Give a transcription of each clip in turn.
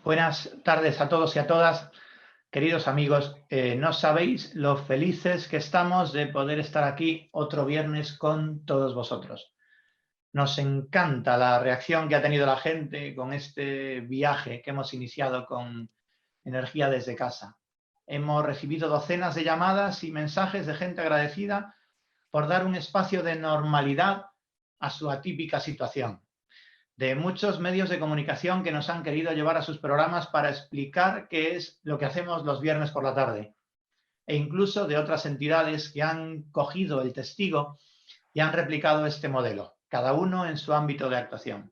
Buenas tardes a todos y a todas, queridos amigos. No sabéis lo felices que estamos de poder estar aquí otro viernes con todos vosotros. Nos encanta la reacción que ha tenido la gente con este viaje que hemos iniciado con Energía desde casa. Hemos recibido docenas de llamadas y mensajes de gente agradecida por dar un espacio de normalidad a su atípica situación, de muchos medios de comunicación que nos han querido llevar a sus programas para explicar qué es lo que hacemos los viernes por la tarde, e incluso de otras entidades que han cogido el testigo y han replicado este modelo, cada uno en su ámbito de actuación.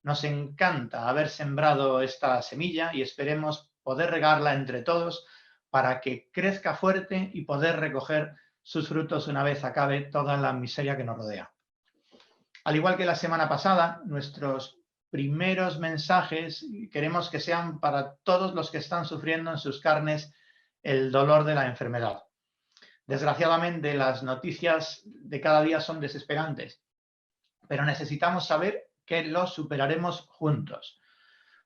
Nos encanta haber sembrado esta semilla y esperemos poder regarla entre todos para que crezca fuerte y poder recoger sus frutos una vez acabe toda la miseria que nos rodea. Al igual que la semana pasada, nuestros primeros mensajes queremos que sean para todos los que están sufriendo en sus carnes el dolor de la enfermedad. Desgraciadamente, las noticias de cada día son desesperantes, pero necesitamos saber que lo superaremos juntos.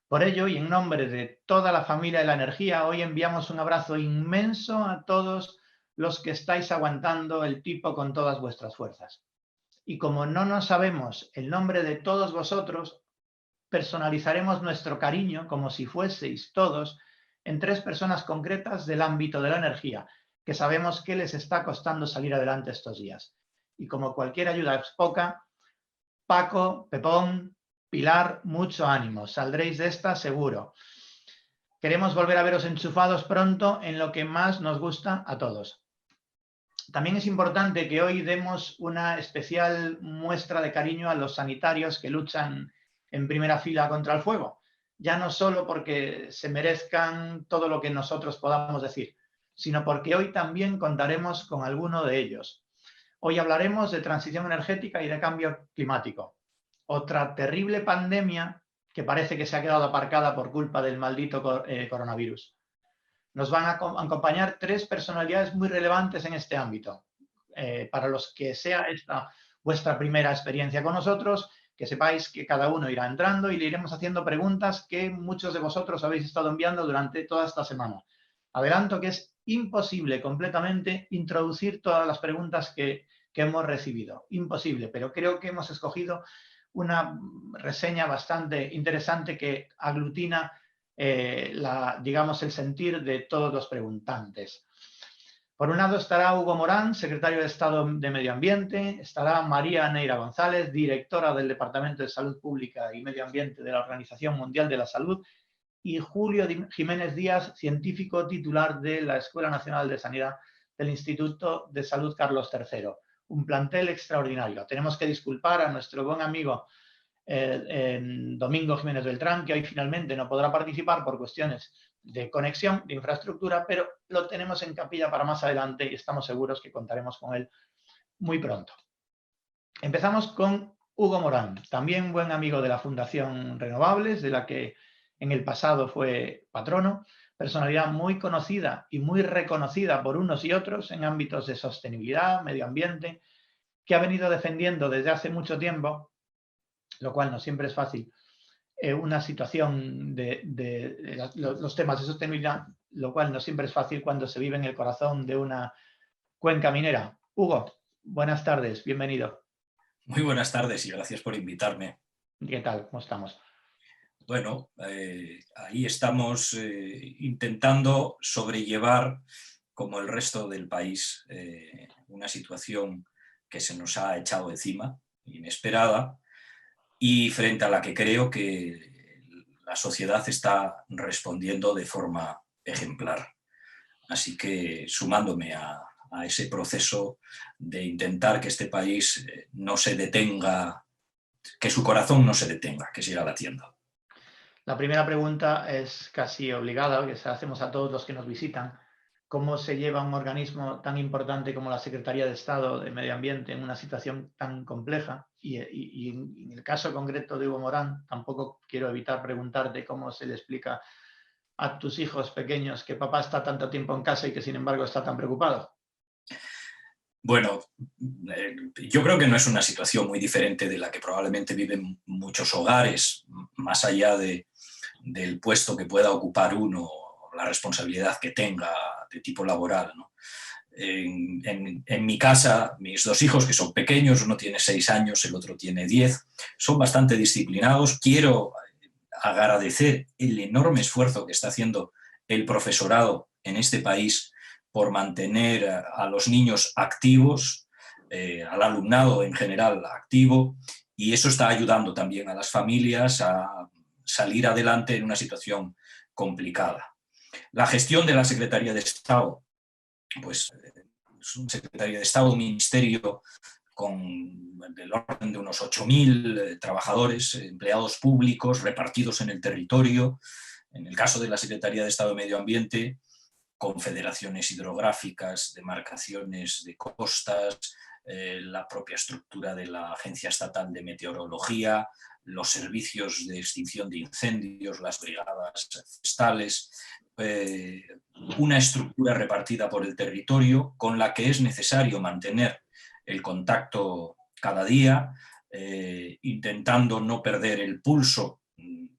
Por ello, y en nombre de toda la familia de la energía, hoy enviamos un abrazo inmenso a todos los que estáis aguantando el tipo con todas vuestras fuerzas. Y como no nos sabemos el nombre de todos vosotros, personalizaremos nuestro cariño como si fueseis todos en 3 personas concretas del ámbito de la energía, que sabemos que les está costando salir adelante estos días. Y como cualquier ayuda es poca, Paco, Pepón, Pilar, mucho ánimo, saldréis de esta seguro. Queremos volver a veros enchufados pronto en lo que más nos gusta a todos. También es importante que hoy demos una especial muestra de cariño a los sanitarios que luchan en primera fila contra el fuego, ya no solo porque se merezcan todo lo que nosotros podamos decir, sino porque hoy también contaremos con alguno de ellos. Hoy hablaremos de transición energética y de cambio climático, otra terrible pandemia que parece que se ha quedado aparcada por culpa del maldito coronavirus. Nos van a acompañar 3 personalidades muy relevantes en este ámbito. Para los que sea esta vuestra primera experiencia con nosotros, que sepáis que cada uno irá entrando y le iremos haciendo preguntas que muchos de vosotros habéis estado enviando durante toda esta semana. Adelanto que es imposible completamente introducir todas las preguntas que hemos recibido. Imposible, pero creo que hemos escogido una reseña bastante interesante que aglutina digamos, el sentir de todos los preguntantes. Por un lado estará Hugo Morán, secretario de Estado de Medio Ambiente, estará María Neira González, directora del Departamento de Salud Pública y Medio Ambiente de la Organización Mundial de la Salud, y Julio Jiménez Díaz, científico titular de la Escuela Nacional de Sanidad del Instituto de Salud Carlos III. Un plantel extraordinario. Tenemos que disculpar a nuestro buen amigo Domingo Jiménez Beltrán, que hoy finalmente no podrá participar por cuestiones de conexión, de infraestructura, pero lo tenemos en capilla para más adelante y estamos seguros que contaremos con él muy pronto. Empezamos con Hugo Morán, también buen amigo de la Fundación Renovables, de la que en el pasado fue patrono, personalidad muy conocida y muy reconocida por unos y otros en ámbitos de sostenibilidad, medio ambiente, que ha venido defendiendo desde hace mucho tiempo, lo cual no siempre es fácil, una situación de los temas de sostenibilidad, lo cual no siempre es fácil cuando se vive en el corazón de una cuenca minera. Hugo, buenas tardes, bienvenido. Muy buenas tardes y gracias por invitarme. ¿Qué tal? ¿Cómo estamos? Bueno, ahí estamos intentando sobrellevar, como el resto del país, una situación que se nos ha echado encima, inesperada, y frente a la que creo que la sociedad está respondiendo de forma ejemplar. Así que sumándome a ese proceso de intentar que este país no se detenga, que su corazón no se detenga, que siga latiendo. La primera pregunta es casi obligada, que se la hacemos a todos los que nos visitan. ¿Cómo se lleva un organismo tan importante como la Secretaría de Estado de Medio Ambiente en una situación tan compleja? Y en el caso concreto de Hugo Morán, tampoco quiero evitar preguntarte cómo se le explica a tus hijos pequeños que papá está tanto tiempo en casa y que sin embargo está tan preocupado. Bueno, yo creo que no es una situación muy diferente de la que probablemente viven muchos hogares, más allá de del puesto que pueda ocupar uno, la responsabilidad que tenga de tipo laboral, ¿no? En mi casa, mis 2 hijos, que son pequeños, uno tiene 6 años, el otro tiene 10, son bastante disciplinados. Quiero agradecer el enorme esfuerzo que está haciendo el profesorado en este país por mantener a los niños activos, al alumnado en general activo, y eso está ayudando también a las familias a salir adelante en una situación complicada. La gestión de la Secretaría de Estado, pues es un Secretaría de Estado, un ministerio con del orden de unos 8.000 trabajadores, empleados públicos repartidos en el territorio. En el caso de la Secretaría de Estado de Medio Ambiente, confederaciones hidrográficas, demarcaciones de costas, la propia estructura de la Agencia Estatal de Meteorología, los servicios de extinción de incendios, las brigadas forestales, una estructura repartida por el territorio con la que es necesario mantener el contacto cada día, intentando no perder el pulso,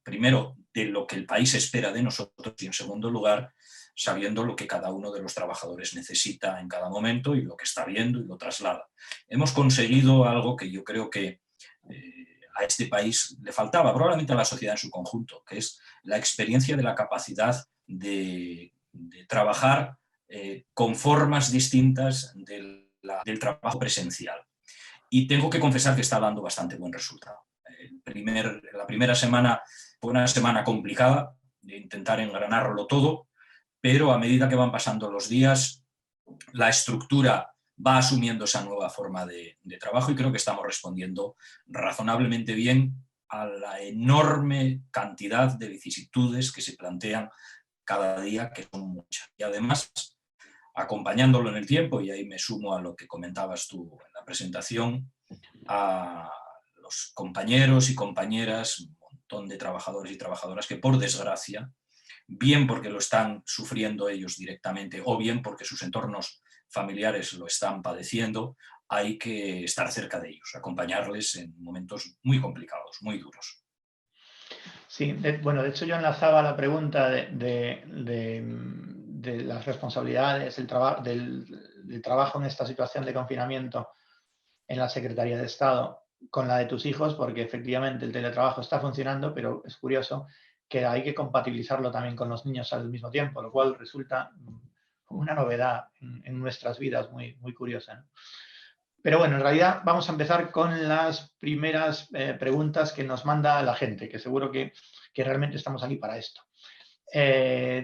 primero, de lo que el país espera de nosotros y, en segundo lugar, sabiendo lo que cada uno de los trabajadores necesita en cada momento y lo que está viendo y lo traslada. Hemos conseguido algo que yo creo que a este país le faltaba, probablemente a la sociedad en su conjunto, que es la experiencia de la capacidad de trabajar con formas distintas del trabajo presencial. Y tengo que confesar que está dando bastante buen resultado. La primera semana fue una semana complicada de intentar engranarlo todo, pero a medida que van pasando los días, la estructura va asumiendo esa nueva forma de trabajo y creo que estamos respondiendo razonablemente bien a la enorme cantidad de vicisitudes que se plantean cada día, que son muchas. Y además, acompañándolo en el tiempo, y ahí me sumo a lo que comentabas tú en la presentación, a los compañeros y compañeras, un montón de trabajadores y trabajadoras que, por desgracia, bien porque lo están sufriendo ellos directamente o bien porque sus entornos familiares lo están padeciendo, hay que estar cerca de ellos, acompañarles en momentos muy complicados, muy duros. Sí, bueno, de hecho yo enlazaba la pregunta de las responsabilidades del trabajo en esta situación de confinamiento en la Secretaría de Estado con la de tus hijos, porque efectivamente el teletrabajo está funcionando, pero es curioso que hay que compatibilizarlo también con los niños al mismo tiempo, lo cual resulta una novedad en nuestras vidas muy, muy curiosa, ¿no? Pero bueno, en realidad vamos a empezar con las primeras preguntas que nos manda la gente, que seguro que realmente estamos aquí para esto.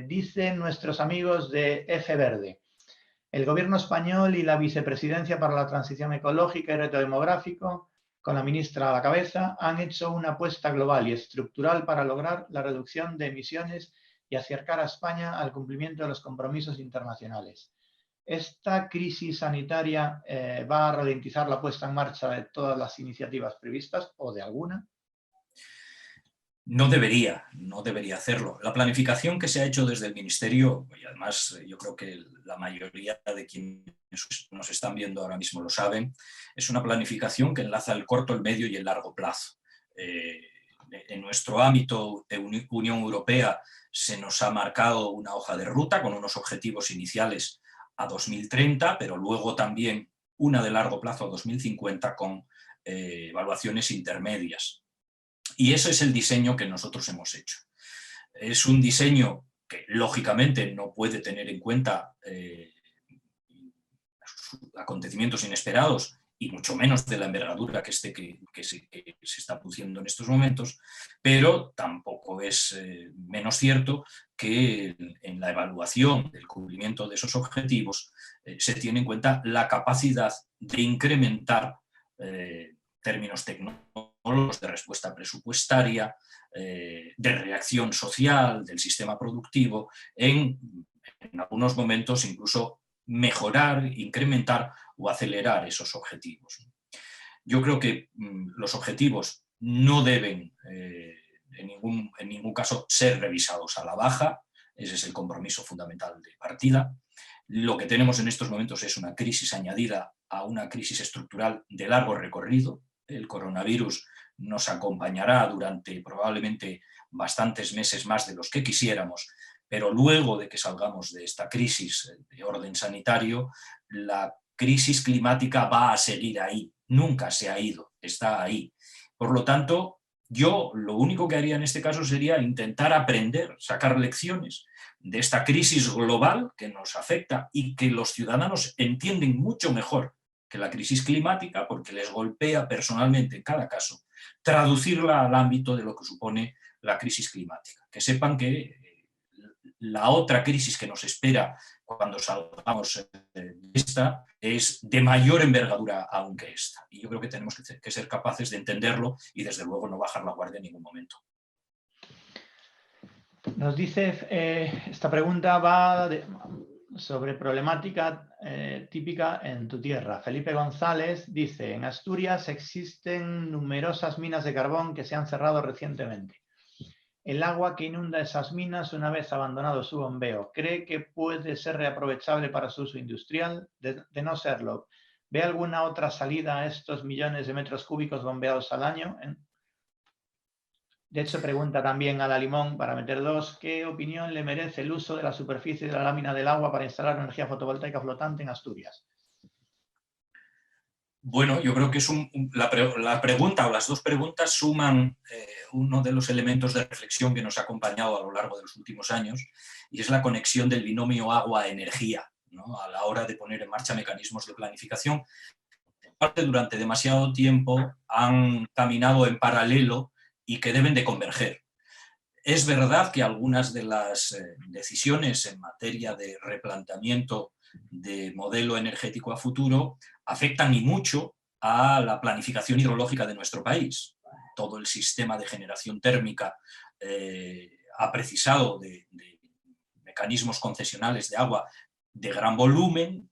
Dicen nuestros amigos de F Verde: el gobierno español y la vicepresidencia para la transición ecológica y reto demográfico, con la ministra a la cabeza, han hecho una apuesta global y estructural para lograr la reducción de emisiones y acercar a España al cumplimiento de los compromisos internacionales. ¿Esta crisis sanitaria va a ralentizar la puesta en marcha de todas las iniciativas previstas o de alguna? No debería hacerlo. La planificación que se ha hecho desde el Ministerio, y además yo creo que la mayoría de quienes nos están viendo ahora mismo lo saben, es una planificación que enlaza el corto, el medio y el largo plazo. En nuestro ámbito de Unión Europea se nos ha marcado una hoja de ruta con unos objetivos iniciales a 2030, pero luego también una de largo plazo a 2050 con evaluaciones intermedias. Y ese es el diseño que nosotros hemos hecho. Es un diseño que, lógicamente, no puede tener en cuenta acontecimientos inesperados y mucho menos de la envergadura que se está produciendo en estos momentos, pero tampoco es menos cierto que en la evaluación del cumplimiento de esos objetivos se tiene en cuenta la capacidad de incrementar términos tecnológicos, de respuesta presupuestaria, de reacción social del sistema productivo, en algunos momentos incluso mejorar, incrementar o acelerar esos objetivos. Yo creo que los objetivos no deben en ningún caso ser revisados a la baja. Ese es el compromiso fundamental de partida. Lo que tenemos en estos momentos es una crisis añadida a una crisis estructural de largo recorrido, el coronavirus nos acompañará durante probablemente bastantes meses más de los que quisiéramos, pero luego de que salgamos de esta crisis de orden sanitario, la crisis climática va a seguir ahí, nunca se ha ido, está ahí. Por lo tanto, yo lo único que haría en este caso sería intentar aprender, sacar lecciones de esta crisis global que nos afecta y que los ciudadanos entienden mucho mejor que la crisis climática, porque les golpea personalmente en cada caso, traducirla al ámbito de lo que supone la crisis climática. Que sepan que la otra crisis que nos espera cuando salgamos de esta es de mayor envergadura aún que esta. Y yo creo que tenemos que ser capaces de entenderlo y desde luego no bajar la guardia en ningún momento. Nos dice, esta pregunta va sobre problemática típica en tu tierra. Felipe González dice, en Asturias existen numerosas minas de carbón que se han cerrado recientemente. El agua que inunda esas minas una vez abandonado su bombeo, ¿cree que puede ser reaprovechable para su uso industrial? De no serlo, ¿ve alguna otra salida a estos millones de metros cúbicos bombeados al año? De hecho, pregunta también a la Limón, para meter dos, ¿qué opinión le merece el uso de la superficie de la lámina del agua para instalar energía fotovoltaica flotante en Asturias? Bueno, yo creo que es la pregunta o las dos preguntas suman uno de los elementos de reflexión que nos ha acompañado a lo largo de los últimos años, y es la conexión del binomio agua-energía, ¿no? A la hora de poner en marcha mecanismos de planificación. Durante demasiado tiempo han caminado en paralelo y que deben de converger. Es verdad que algunas de las decisiones en materia de replanteamiento de modelo energético a futuro afectan y mucho a la planificación hidrológica de nuestro país. Todo el sistema de generación térmica ha precisado de mecanismos concesionales de agua de gran volumen,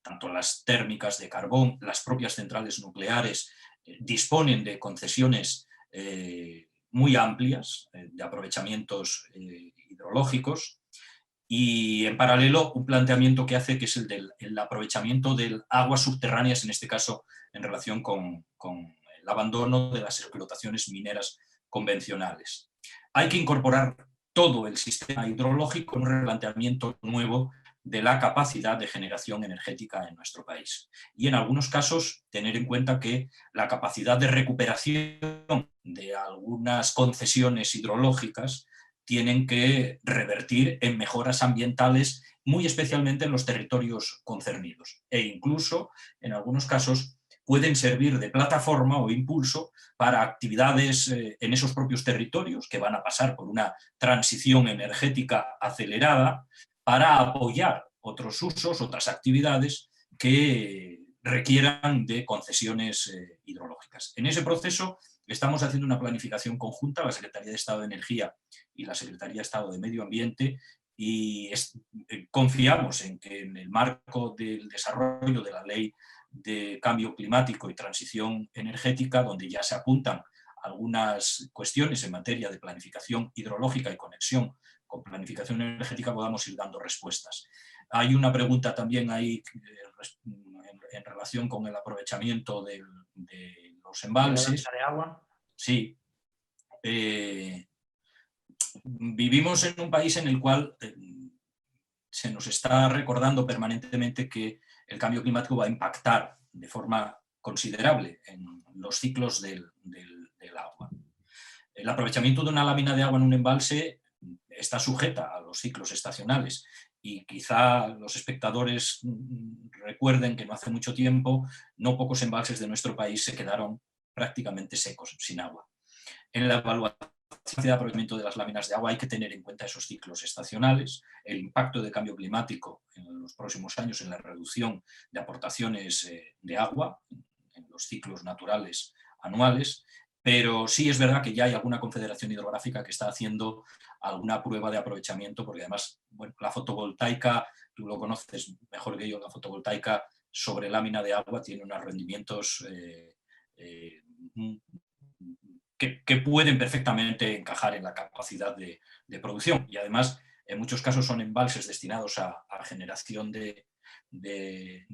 tanto las térmicas de carbón, las propias centrales nucleares disponen de concesiones muy amplias de aprovechamientos hidrológicos, y en paralelo un planteamiento que hace que es el aprovechamiento de aguas subterráneas, en este caso en relación con el abandono de las explotaciones mineras convencionales. Hay que incorporar todo el sistema hidrológico en un replanteamiento nuevo de la capacidad de generación energética en nuestro país. Y en algunos casos tener en cuenta que la capacidad de recuperación de algunas concesiones hidrológicas tienen que revertir en mejoras ambientales, muy especialmente en los territorios concernidos. E incluso, en algunos casos, pueden servir de plataforma o impulso para actividades en esos propios territorios que van a pasar por una transición energética acelerada, para apoyar otros usos, otras actividades que requieran de concesiones hidrológicas. En ese proceso estamos haciendo una planificación conjunta, la Secretaría de Estado de Energía y la Secretaría de Estado de Medio Ambiente, y confiamos en que en el marco del desarrollo de la Ley de Cambio Climático y Transición Energética, donde ya se apuntan algunas cuestiones en materia de planificación hidrológica y conexión con planificación energética, podamos ir dando respuestas. Hay una pregunta también ahí en relación con el aprovechamiento de los embalses. ¿De agua? Sí. Vivimos en un país en el cual se nos está recordando permanentemente que el cambio climático va a impactar de forma considerable en los ciclos del agua. El aprovechamiento de una lámina de agua en un embalse está sujeta a los ciclos estacionales, y quizá los espectadores recuerden que no hace mucho tiempo no pocos embalses de nuestro país se quedaron prácticamente secos, sin agua. En la evaluación de aprovechamiento de las láminas de agua hay que tener en cuenta esos ciclos estacionales, el impacto del cambio climático en los próximos años en la reducción de aportaciones de agua en los ciclos naturales anuales, pero sí es verdad que ya hay alguna confederación hidrográfica que está haciendo alguna prueba de aprovechamiento, porque además, bueno, la fotovoltaica, tú lo conoces mejor que yo, la fotovoltaica sobre lámina de agua tiene unos rendimientos que pueden perfectamente encajar en la capacidad de producción, y además en muchos casos son embalses destinados a generación de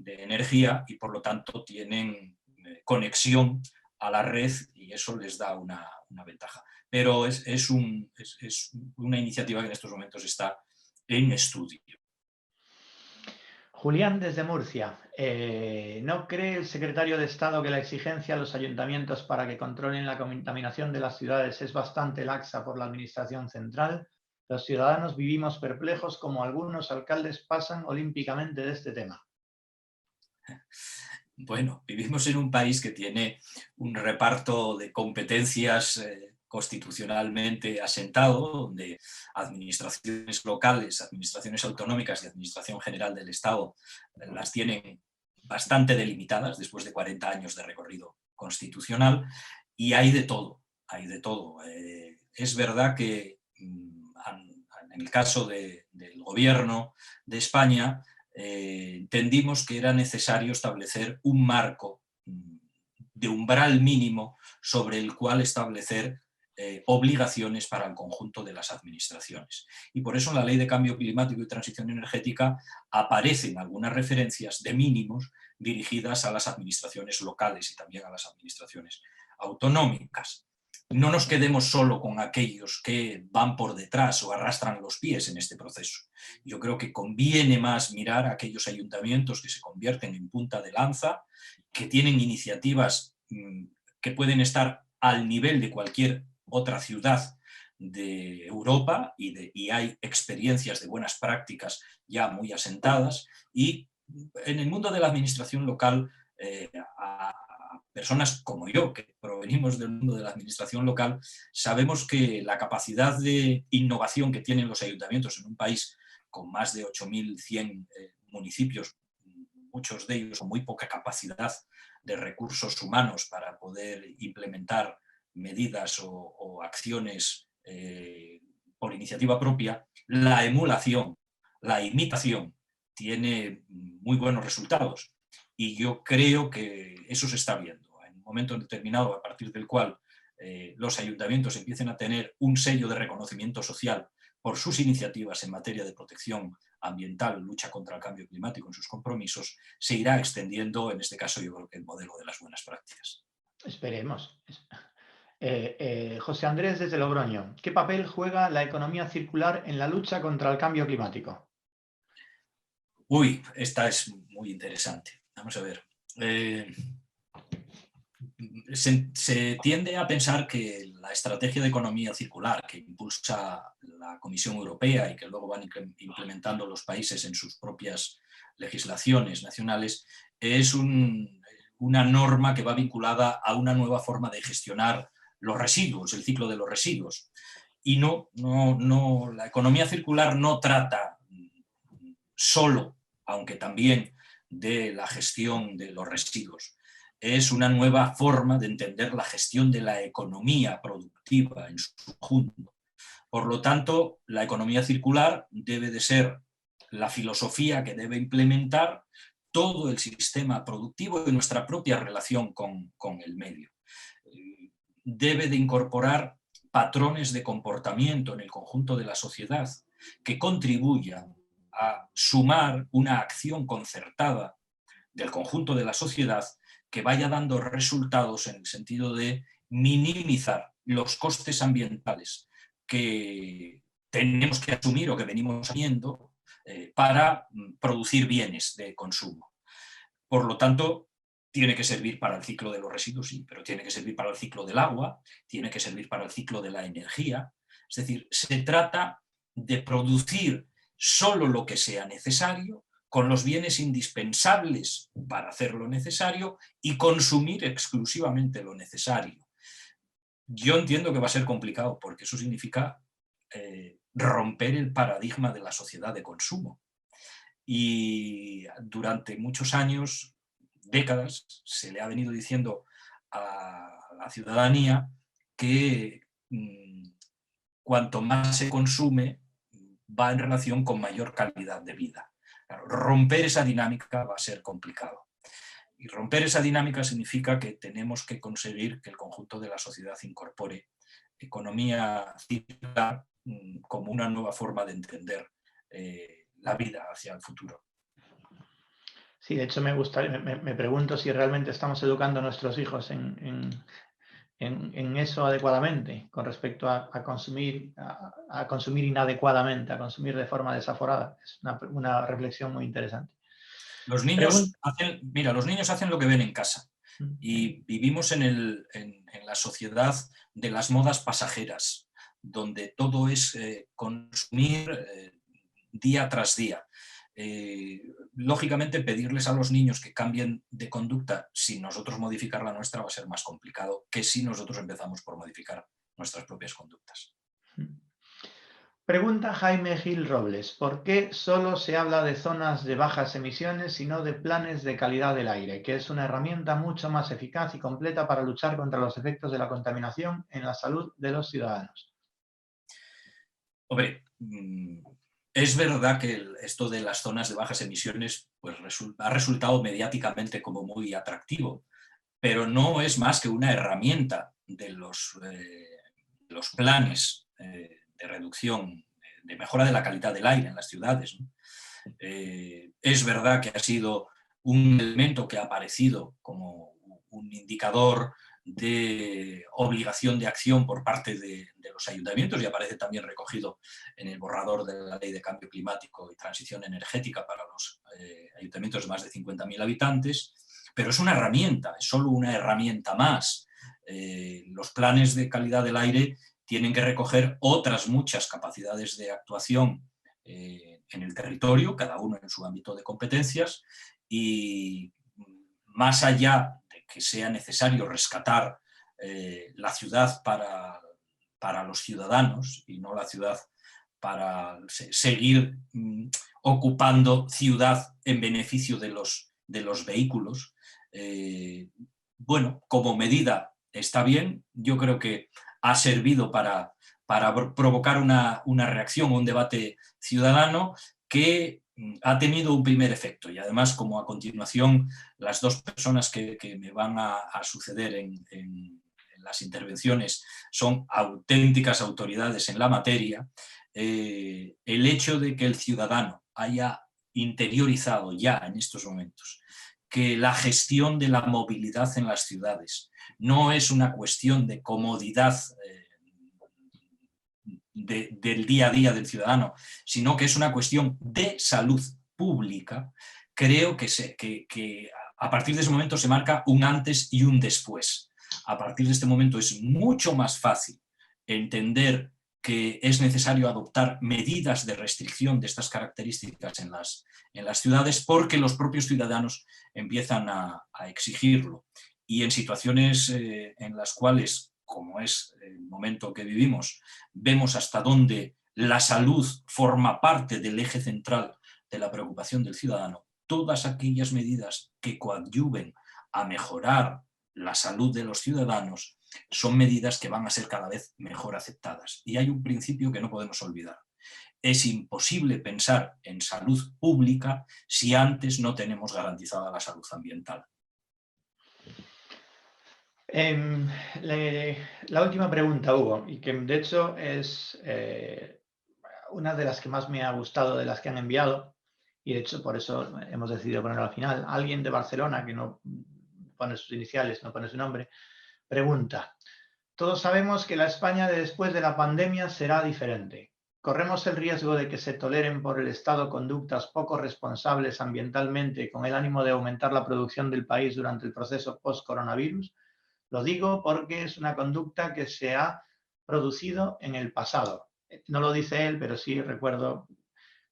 energía, y por lo tanto tienen conexión a la red y eso les da una ventaja. Pero es una iniciativa que en estos momentos está en estudio. Julián desde Murcia. ¿No cree el secretario de Estado que la exigencia a los ayuntamientos para que controlen la contaminación de las ciudades es bastante laxa por la administración central? Los ciudadanos vivimos perplejos como algunos alcaldes pasan olímpicamente de este tema. Bueno, vivimos en un país que tiene un reparto de competencias constitucionalmente asentado, donde administraciones locales, administraciones autonómicas y administración general del Estado las tienen bastante delimitadas después de 40 años de recorrido constitucional, y hay de todo, hay de todo. Es verdad que en el caso del gobierno de España, entendimos que era necesario establecer un marco de umbral mínimo sobre el cual establecer obligaciones para el conjunto de las administraciones. Y por eso en la Ley de Cambio Climático y Transición Energética aparecen algunas referencias de mínimos dirigidas a las administraciones locales y también a las administraciones autonómicas. No nos quedemos solo con aquellos que van por detrás o arrastran los pies en este proceso. Yo creo que conviene más mirar a aquellos ayuntamientos que se convierten en punta de lanza, que tienen iniciativas que pueden estar al nivel de cualquier otra ciudad de Europa y hay experiencias de buenas prácticas ya muy asentadas, y en el mundo de la administración local a personas como yo, que provenimos del mundo de la administración local, sabemos que la capacidad de innovación que tienen los ayuntamientos en un país con más de 8.100 municipios, muchos de ellos con muy poca capacidad de recursos humanos para poder implementar medidas o acciones por iniciativa propia, la emulación, la imitación, tiene muy buenos resultados. Y yo creo que eso se está viendo. En un momento determinado, a partir del cual los ayuntamientos empiecen a tener un sello de reconocimiento social por sus iniciativas en materia de protección ambiental, lucha contra el cambio climático en sus compromisos, se irá extendiendo, en este caso yo creo que el modelo de las buenas prácticas. Esperemos. José Andrés desde Logroño. ¿Qué papel juega la economía circular en la lucha contra el cambio climático? Uy, esta es muy interesante. Vamos a ver. Se tiende a pensar que la estrategia de economía circular que impulsa la Comisión Europea y que luego van implementando los países en sus propias legislaciones nacionales es una norma que va vinculada a una nueva forma de gestionar los residuos, el ciclo de los residuos. Y no, la economía circular no trata solo, aunque también, de la gestión de los residuos. Es una nueva forma de entender la gestión de la economía productiva en su conjunto. Por lo tanto, la economía circular debe de ser la filosofía que debe implementar todo el sistema productivo y nuestra propia relación con el medio. Debe de incorporar patrones de comportamiento en el conjunto de la sociedad que contribuyan a sumar una acción concertada del conjunto de la sociedad que vaya dando resultados en el sentido de minimizar los costes ambientales que tenemos que asumir o que venimos haciendo para producir bienes de consumo. Por lo tanto, tiene que servir para el ciclo de los residuos, sí, pero tiene que servir para el ciclo del agua, tiene que servir para el ciclo de la energía. Es decir, se trata de producir solo lo que sea necesario, con los bienes indispensables para hacer lo necesario y consumir exclusivamente lo necesario. Yo entiendo que va a ser complicado porque eso significa romper el paradigma de la sociedad de consumo. Y durante muchos años, décadas, se le ha venido diciendo a la ciudadanía que cuanto más se consume va en relación con mayor calidad de vida. Claro, romper esa dinámica va a ser complicado. Y romper esa dinámica significa que tenemos que conseguir que el conjunto de la sociedad incorpore economía circular como una nueva forma de entender la vida hacia el futuro. Sí, de hecho me pregunto si realmente estamos educando a nuestros hijos en eso adecuadamente con respecto a consumir, a consumir inadecuadamente, a consumir de forma desaforada. Es una reflexión muy interesante. Los niños Pregunta. hacen, mira, los niños hacen lo que ven en casa y vivimos en la sociedad de las modas pasajeras, donde todo es consumir día tras día. Lógicamente, pedirles a los niños que cambien de conducta sin nosotros modificar la nuestra va a ser más complicado que si nosotros empezamos por modificar nuestras propias conductas. Pregunta Jaime Gil Robles, ¿por qué solo se habla de zonas de bajas emisiones y no de planes de calidad del aire, que es una herramienta mucho más eficaz y completa para luchar contra los efectos de la contaminación en la salud de los ciudadanos? Hombre, es verdad que esto de las zonas de bajas emisiones pues ha resultado mediáticamente como muy atractivo, pero no es más que una herramienta de los planes de reducción, de mejora de la calidad del aire en las ciudades, ¿no? Es verdad que ha sido un elemento que ha aparecido como un indicador de obligación de acción por parte de los ayuntamientos y aparece también recogido en el borrador de la Ley de Cambio Climático y Transición Energética para los ayuntamientos de más de 50.000 habitantes, pero es una herramienta, es solo una herramienta más. Los planes de calidad del aire tienen que recoger otras muchas capacidades de actuación en el territorio, cada uno en su ámbito de competencias, y más allá de que sea necesario rescatar la ciudad para los ciudadanos y no la ciudad para seguir ocupando ciudad en beneficio de los vehículos. Bueno, como medida está bien, yo creo que ha servido para provocar una reacción o un debate ciudadano que ha tenido un primer efecto y además, como a continuación las dos personas que me van a suceder en las intervenciones son auténticas autoridades en la materia, el hecho de que el ciudadano haya interiorizado ya en estos momentos que la gestión de la movilidad en las ciudades no es una cuestión de comodidad del día a día del ciudadano, sino que es una cuestión de salud pública, creo que a partir de ese momento se marca un antes y un después. A partir de este momento es mucho más fácil entender que es necesario adoptar medidas de restricción de estas características en las ciudades porque los propios ciudadanos empiezan a exigirlo. Y en situaciones en las cuales, como es el momento que vivimos, vemos hasta dónde la salud forma parte del eje central de la preocupación del ciudadano, todas aquellas medidas que coadyuven a mejorar la salud de los ciudadanos son medidas que van a ser cada vez mejor aceptadas. Y hay un principio que no podemos olvidar. Es imposible pensar en salud pública si antes no tenemos garantizada la salud ambiental. La última pregunta, Hugo, y que de hecho es una de las que más me ha gustado de las que han enviado, y de hecho por eso hemos decidido ponerlo al final. Alguien de Barcelona, que no pone sus iniciales, no pone su nombre, pregunta: todos sabemos que la España de después de la pandemia será diferente. ¿Corremos el riesgo de que se toleren por el Estado conductas poco responsables ambientalmente con el ánimo de aumentar la producción del país durante el proceso post-coronavirus? Lo digo porque es una conducta que se ha producido en el pasado. No lo dice él, pero sí recuerdo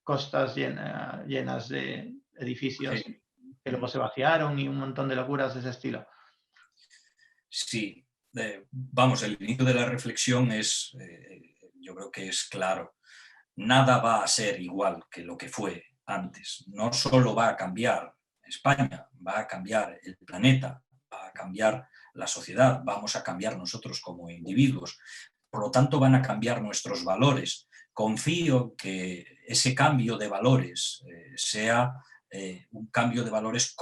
costas llenas de edificios Sí. que luego se vaciaron y un montón de locuras de ese estilo. Sí, vamos, el inicio de la reflexión es, yo creo que es claro. Nada va a ser igual que lo que fue antes. No solo va a cambiar España, va a cambiar el planeta, va a cambiar la sociedad, vamos a cambiar nosotros como individuos. Por lo tanto, van a cambiar nuestros valores. Confío que ese cambio de valores sea un cambio de valores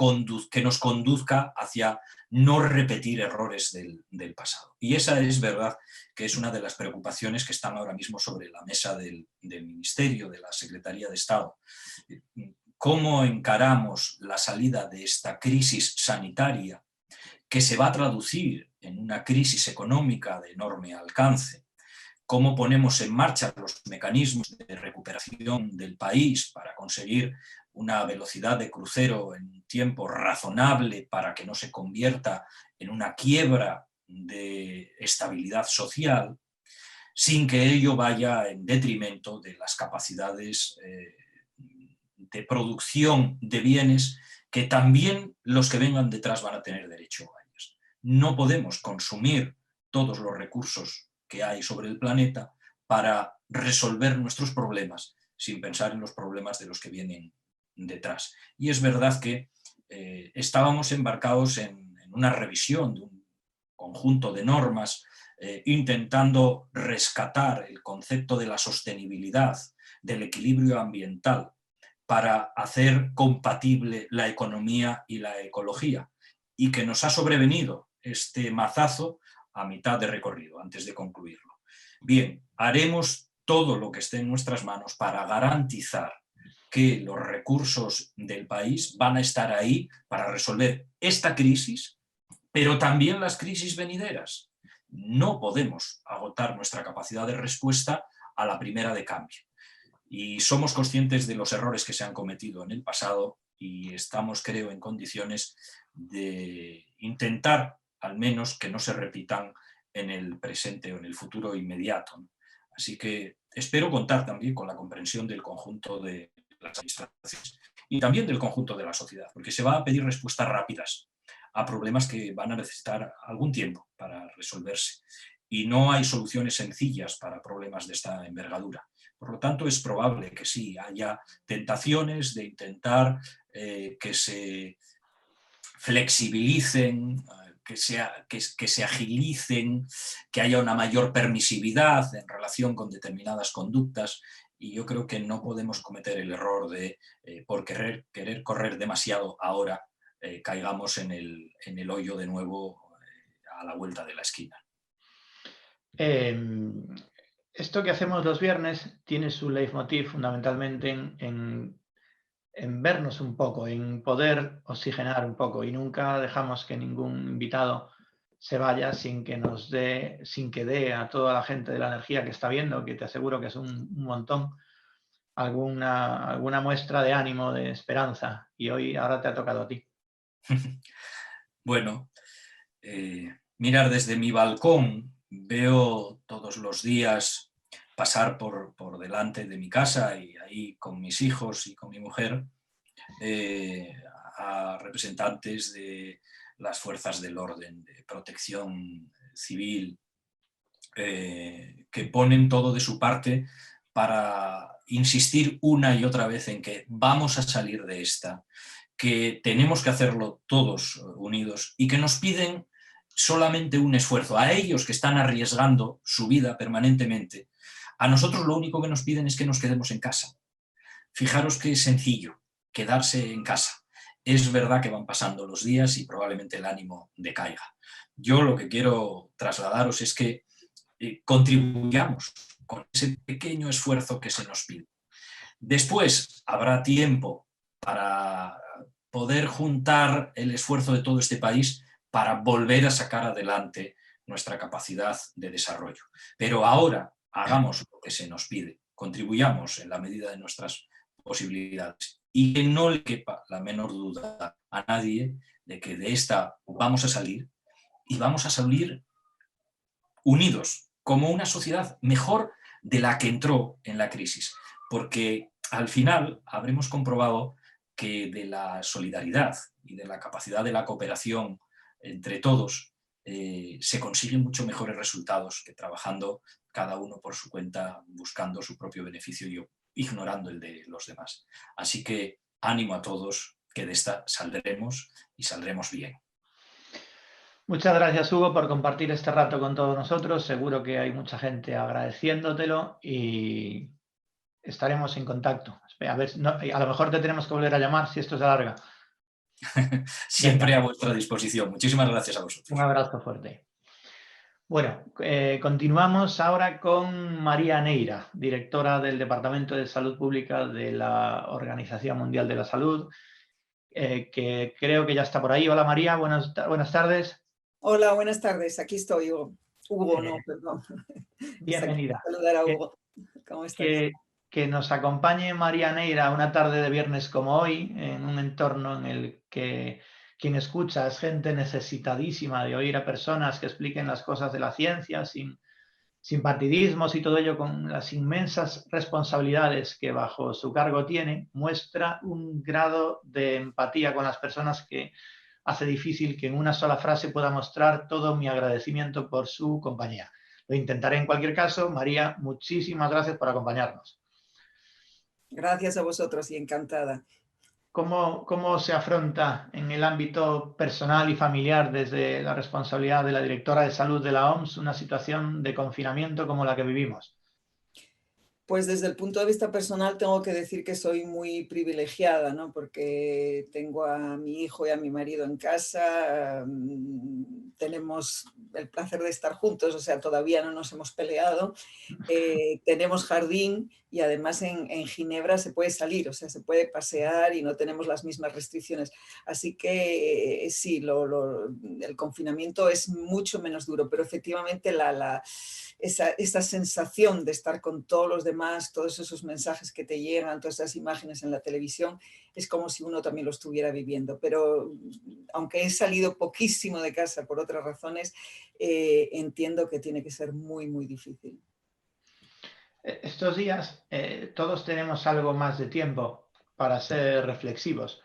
que nos conduzca hacia no repetir errores del pasado. Y esa es verdad que es una de las preocupaciones que están ahora mismo sobre la mesa del Ministerio, de la Secretaría de Estado. cómo encaramos la salida de esta crisis sanitaria, que se va a traducir en una crisis económica de enorme alcance, cómo ponemos en marcha los mecanismos de recuperación del país para conseguir una velocidad de crucero en un tiempo razonable para que no se convierta en una quiebra de estabilidad social, sin que ello vaya en detrimento de las capacidades de producción de bienes que también los que vengan detrás van a tener derecho a ellos. No podemos consumir todos los recursos que hay sobre el planeta para resolver nuestros problemas sin pensar en los problemas de los que vienen detrás. Y es verdad que estábamos embarcados en una revisión de un conjunto de normas intentando rescatar el concepto de la sostenibilidad, del equilibrio ambiental, para hacer compatible la economía y la ecología, y que nos ha sobrevenido este mazazo a mitad de recorrido, antes de concluirlo. Bien, haremos todo lo que esté en nuestras manos para garantizar que los recursos del país van a estar ahí para resolver esta crisis, pero también las crisis venideras. No podemos agotar nuestra capacidad de respuesta a la primera de cambio. Y somos conscientes de los errores que se han cometido en el pasado y estamos, creo, en condiciones de intentar al menos que no se repitan en el presente o en el futuro inmediato. Así que espero contar también con la comprensión del conjunto de las administraciones y también del conjunto de la sociedad, porque se va a pedir respuestas rápidas a problemas que van a necesitar algún tiempo para resolverse. Y no hay soluciones sencillas para problemas de esta envergadura. Por lo tanto, es probable que sí haya tentaciones de intentar que se flexibilicen, que se agilicen, que haya una mayor permisividad en relación con determinadas conductas, y yo creo que no podemos cometer el error de, por querer correr demasiado ahora, caigamos en el hoyo de nuevo a la vuelta de la esquina. Esto que hacemos los viernes tiene su leitmotiv fundamentalmente en vernos un poco, en poder oxigenar un poco, y nunca dejamos que ningún invitado se vaya sin que dé a toda la gente de la energía que está viendo, que te aseguro que es un montón, alguna muestra de ánimo, de esperanza, y ahora te ha tocado a ti. Bueno, mirar desde mi balcón, veo todos los días pasar por delante de mi casa y ahí con mis hijos y con mi mujer a representantes de las fuerzas del orden, de protección civil, que ponen todo de su parte para insistir una y otra vez en que vamos a salir de esta, que tenemos que hacerlo todos unidos y que nos piden solamente un esfuerzo. A ellos que están arriesgando su vida permanentemente, a nosotros lo único que nos piden es que nos quedemos en casa. Fijaros qué sencillo, quedarse en casa. Es verdad que van pasando los días y probablemente el ánimo decaiga. Yo lo que quiero trasladaros es que contribuyamos con ese pequeño esfuerzo que se nos pide. Después habrá tiempo para poder juntar el esfuerzo de todo este país para volver a sacar adelante nuestra capacidad de desarrollo. Pero ahora hagamos lo que se nos pide, contribuyamos en la medida de nuestras posibilidades y que no le quepa la menor duda a nadie de que de esta vamos a salir y vamos a salir unidos como una sociedad mejor de la que entró en la crisis, porque al final habremos comprobado que de la solidaridad y de la capacidad de la cooperación entre todos se consiguen mucho mejores resultados que trabajando cada uno por su cuenta, buscando su propio beneficio y ignorando el de los demás. Así que ánimo a todos, que de esta saldremos y saldremos bien. Muchas gracias, Hugo, por compartir este rato con todos nosotros. Seguro que hay mucha gente agradeciéndotelo y estaremos en contacto. A ver, a lo mejor te tenemos que volver a llamar si esto se alarga. Siempre a vuestra disposición. Muchísimas gracias a vosotros. Un abrazo fuerte. Bueno, continuamos ahora con María Neira, directora del Departamento de Salud Pública de la Organización Mundial de la Salud, que creo que ya está por ahí. Hola María, buenas tardes. Hola, buenas tardes. Aquí estoy, Hugo. Hugo, no, Eh, perdón. Está aquí Bienvenida. saludar a Que, Hugo. ¿Cómo estáis? que nos acompañe María Neira una tarde de viernes como hoy, en un entorno en el que quien escucha es gente necesitadísima de oír a personas que expliquen las cosas de la ciencia sin partidismos y todo ello con las inmensas responsabilidades que bajo su cargo tiene, muestra un grado de empatía con las personas que hace difícil que en una sola frase pueda mostrar todo mi agradecimiento por su compañía. Lo intentaré en cualquier caso. María, muchísimas gracias por acompañarnos. Gracias a vosotros y encantada. ¿Cómo se afronta en el ámbito personal y familiar desde la responsabilidad de la directora de salud de la OMS una situación de confinamiento como la que vivimos? Pues desde el punto de vista personal tengo que decir que soy muy privilegiada, ¿no? Porque tengo a mi hijo y a mi marido en casa, tenemos el placer de estar juntos, o sea, todavía no nos hemos peleado, tenemos jardín y además en Ginebra se puede salir, o sea, se puede pasear y no tenemos las mismas restricciones. Así que sí, el confinamiento es mucho menos duro, pero efectivamente esa sensación de estar con todos los demás, todos esos mensajes que te llegan, todas esas imágenes en la televisión, es como si uno también lo estuviera viviendo. Pero aunque he salido poquísimo de casa por otras razones, entiendo que tiene que ser muy, muy difícil. Estos días todos tenemos algo más de tiempo para ser reflexivos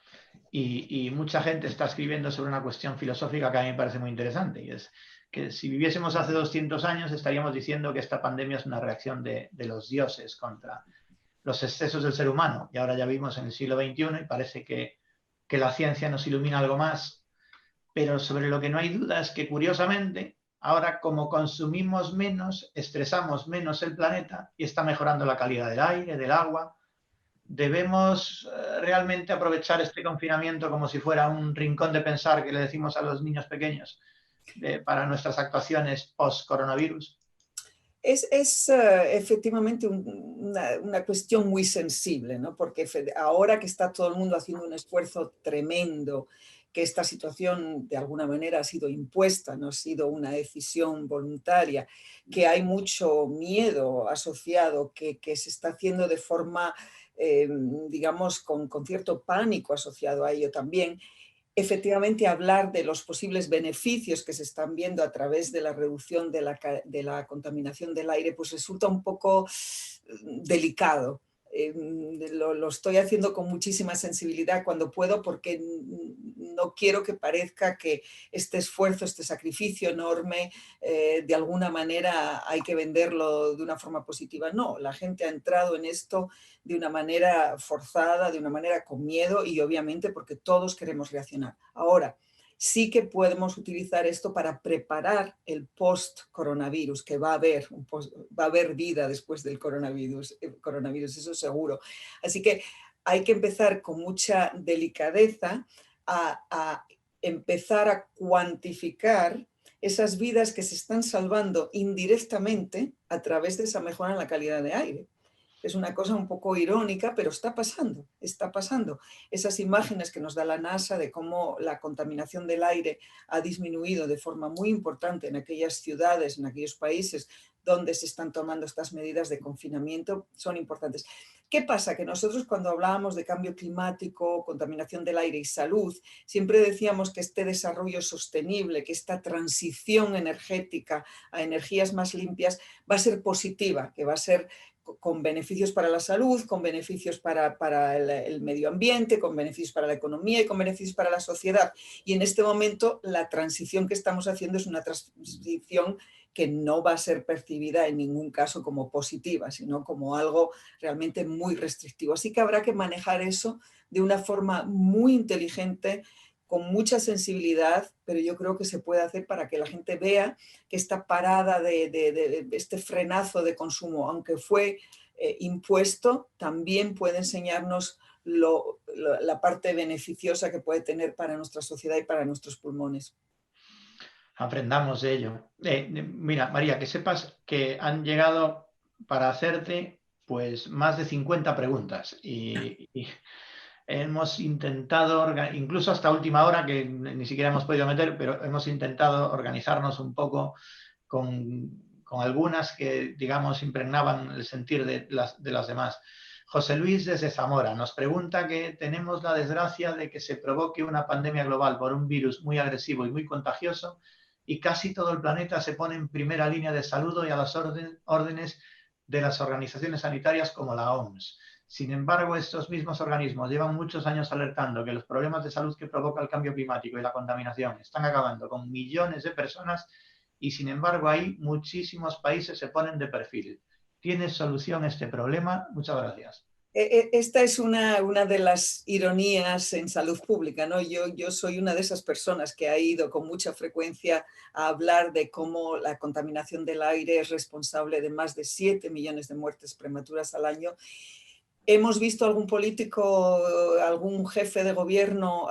y mucha gente está escribiendo sobre una cuestión filosófica que a mí me parece muy interesante, y es que si viviésemos hace 200 años estaríamos diciendo que esta pandemia es una reacción de los dioses contra los excesos del ser humano, y ahora ya vivimos en el siglo XXI y parece que la ciencia nos ilumina algo más, pero sobre lo que no hay duda es que curiosamente ahora, como consumimos menos, estresamos menos el planeta y está mejorando la calidad del aire, del agua. Debemos realmente aprovechar este confinamiento como si fuera un rincón de pensar que le decimos a los niños pequeños para nuestras actuaciones post-coronavirus. Es efectivamente una cuestión muy sensible, ¿no? Porque ahora que está todo el mundo haciendo un esfuerzo tremendo, que esta situación de alguna manera ha sido impuesta, no ha sido una decisión voluntaria, que hay mucho miedo asociado, que se está haciendo de forma, digamos, con cierto pánico asociado a ello también. Efectivamente, hablar de los posibles beneficios que se están viendo a través de la reducción de la contaminación del aire, pues resulta un poco delicado. Lo estoy haciendo con muchísima sensibilidad cuando puedo, porque no quiero que parezca que este esfuerzo, este sacrificio enorme, de alguna manera hay que venderlo de una forma positiva. No, la gente ha entrado en esto de una manera forzada, de una manera con miedo, y obviamente porque todos queremos reaccionar. Ahora, sí que podemos utilizar esto para preparar el post-coronavirus, que va a haber vida después del coronavirus, eso seguro. Así que hay que empezar con mucha delicadeza a empezar a cuantificar esas vidas que se están salvando indirectamente a través de esa mejora en la calidad de aire. Es una cosa un poco irónica, pero está pasando, está pasando. Esas imágenes que nos da la NASA de cómo la contaminación del aire ha disminuido de forma muy importante en aquellas ciudades, en aquellos países donde se están tomando estas medidas de confinamiento, son importantes. ¿Qué pasa? Que nosotros, cuando hablábamos de cambio climático, contaminación del aire y salud, siempre decíamos que este desarrollo sostenible, que esta transición energética a energías más limpias va a ser positiva, que va a ser con beneficios para la salud, con beneficios para el medio ambiente, con beneficios para la economía y con beneficios para la sociedad. Y en este momento la transición que estamos haciendo es una transición que no va a ser percibida en ningún caso como positiva, sino como algo realmente muy restrictivo. Así que habrá que manejar eso de una forma muy inteligente, con mucha sensibilidad, pero yo creo que se puede hacer para que la gente vea que esta parada de este frenazo de consumo, aunque fue impuesto, también puede enseñarnos la parte beneficiosa que puede tener para nuestra sociedad y para nuestros pulmones. aprendamos de ello. Mira, María, que sepas que han llegado para hacerte pues más de 50 preguntas y hemos intentado, incluso hasta última hora, que ni siquiera hemos podido meter, pero hemos intentado organizarnos un poco con algunas que, digamos, impregnaban el sentir de las demás. José Luis desde Zamora nos pregunta que tenemos la desgracia de que se provoque una pandemia global por un virus muy agresivo y muy contagioso y casi todo el planeta se pone en primera línea de saludo y a las órdenes de las organizaciones sanitarias como la OMS. Sin embargo, estos mismos organismos llevan muchos años alertando que los problemas de salud que provoca el cambio climático y la contaminación están acabando con millones de personas y, sin embargo, ahí muchísimos países se ponen de perfil. ¿Tienes solución a este problema? Muchas gracias. Esta es una de las ironías en salud pública, ¿no? Yo soy una de esas personas que ha ido con mucha frecuencia a hablar de cómo la contaminación del aire es responsable de más de 7 millones de muertes prematuras al año. Hemos visto algún político, algún jefe de gobierno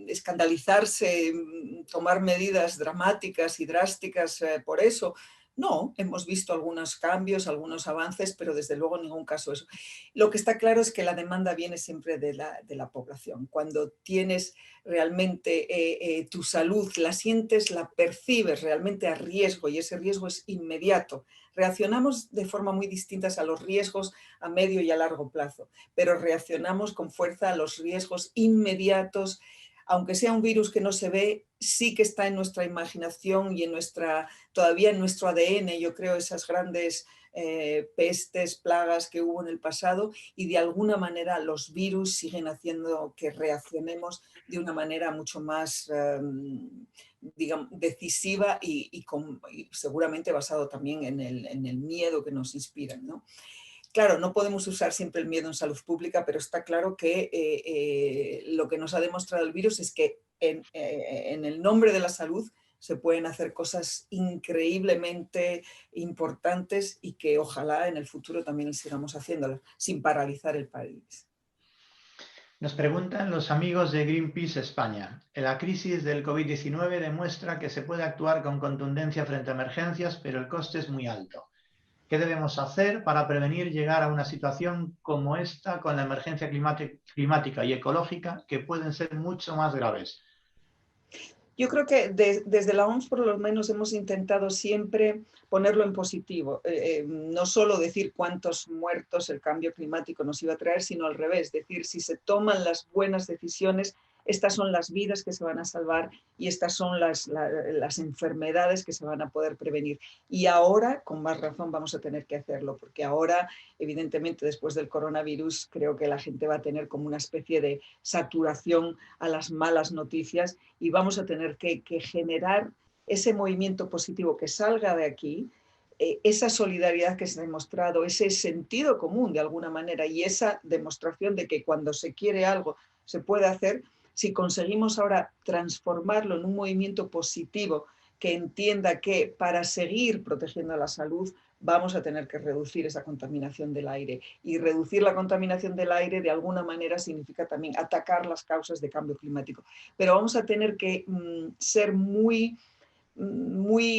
escandalizarse, tomar medidas dramáticas y drásticas por eso. No, hemos visto algunos cambios, algunos avances, pero desde luego en ningún caso eso. Lo que está claro es que la demanda viene siempre de la población. Cuando tienes realmente tu salud, la sientes, la percibes realmente a riesgo y ese riesgo es inmediato. Reaccionamos de forma muy distinta a los riesgos a medio y a largo plazo, pero reaccionamos con fuerza a los riesgos inmediatos. Aunque sea un virus que no se ve, sí que está en nuestra imaginación y todavía en nuestro ADN, yo creo, esas grandes pestes, plagas que hubo en el pasado, y de alguna manera los virus siguen haciendo que reaccionemos de una manera mucho más digamos, decisiva y seguramente basado también en el miedo que nos inspiran, ¿no? Claro, no podemos usar siempre el miedo en salud pública, pero está claro que lo que nos ha demostrado el virus es que en el nombre de la salud se pueden hacer cosas increíblemente importantes y que ojalá en el futuro también sigamos haciéndolas, sin paralizar el país. Nos preguntan los amigos de Greenpeace España. La crisis del COVID-19 demuestra que se puede actuar con contundencia frente a emergencias, pero el coste es muy alto. ¿Qué debemos hacer para prevenir llegar a una situación como esta con la emergencia climática y ecológica que pueden ser mucho más graves? Yo creo que desde la OMS por lo menos hemos intentado siempre ponerlo en positivo. No solo decir cuántos muertos el cambio climático nos iba a traer, sino al revés, decir si se toman las buenas decisiones, estas son las vidas que se van a salvar y estas son las enfermedades que se van a poder prevenir. Y ahora, con más razón, vamos a tener que hacerlo, porque ahora, evidentemente, después del coronavirus, creo que la gente va a tener como una especie de saturación a las malas noticias y vamos a tener que generar ese movimiento positivo que salga de aquí, esa solidaridad que se ha demostrado, ese sentido común de alguna manera y esa demostración de que cuando se quiere algo se puede hacer. Si conseguimos ahora transformarlo en un movimiento positivo que entienda que para seguir protegiendo la salud vamos a tener que reducir esa contaminación del aire. Y reducir la contaminación del aire de alguna manera significa también atacar las causas de cambio climático. Pero vamos a tener que ser muy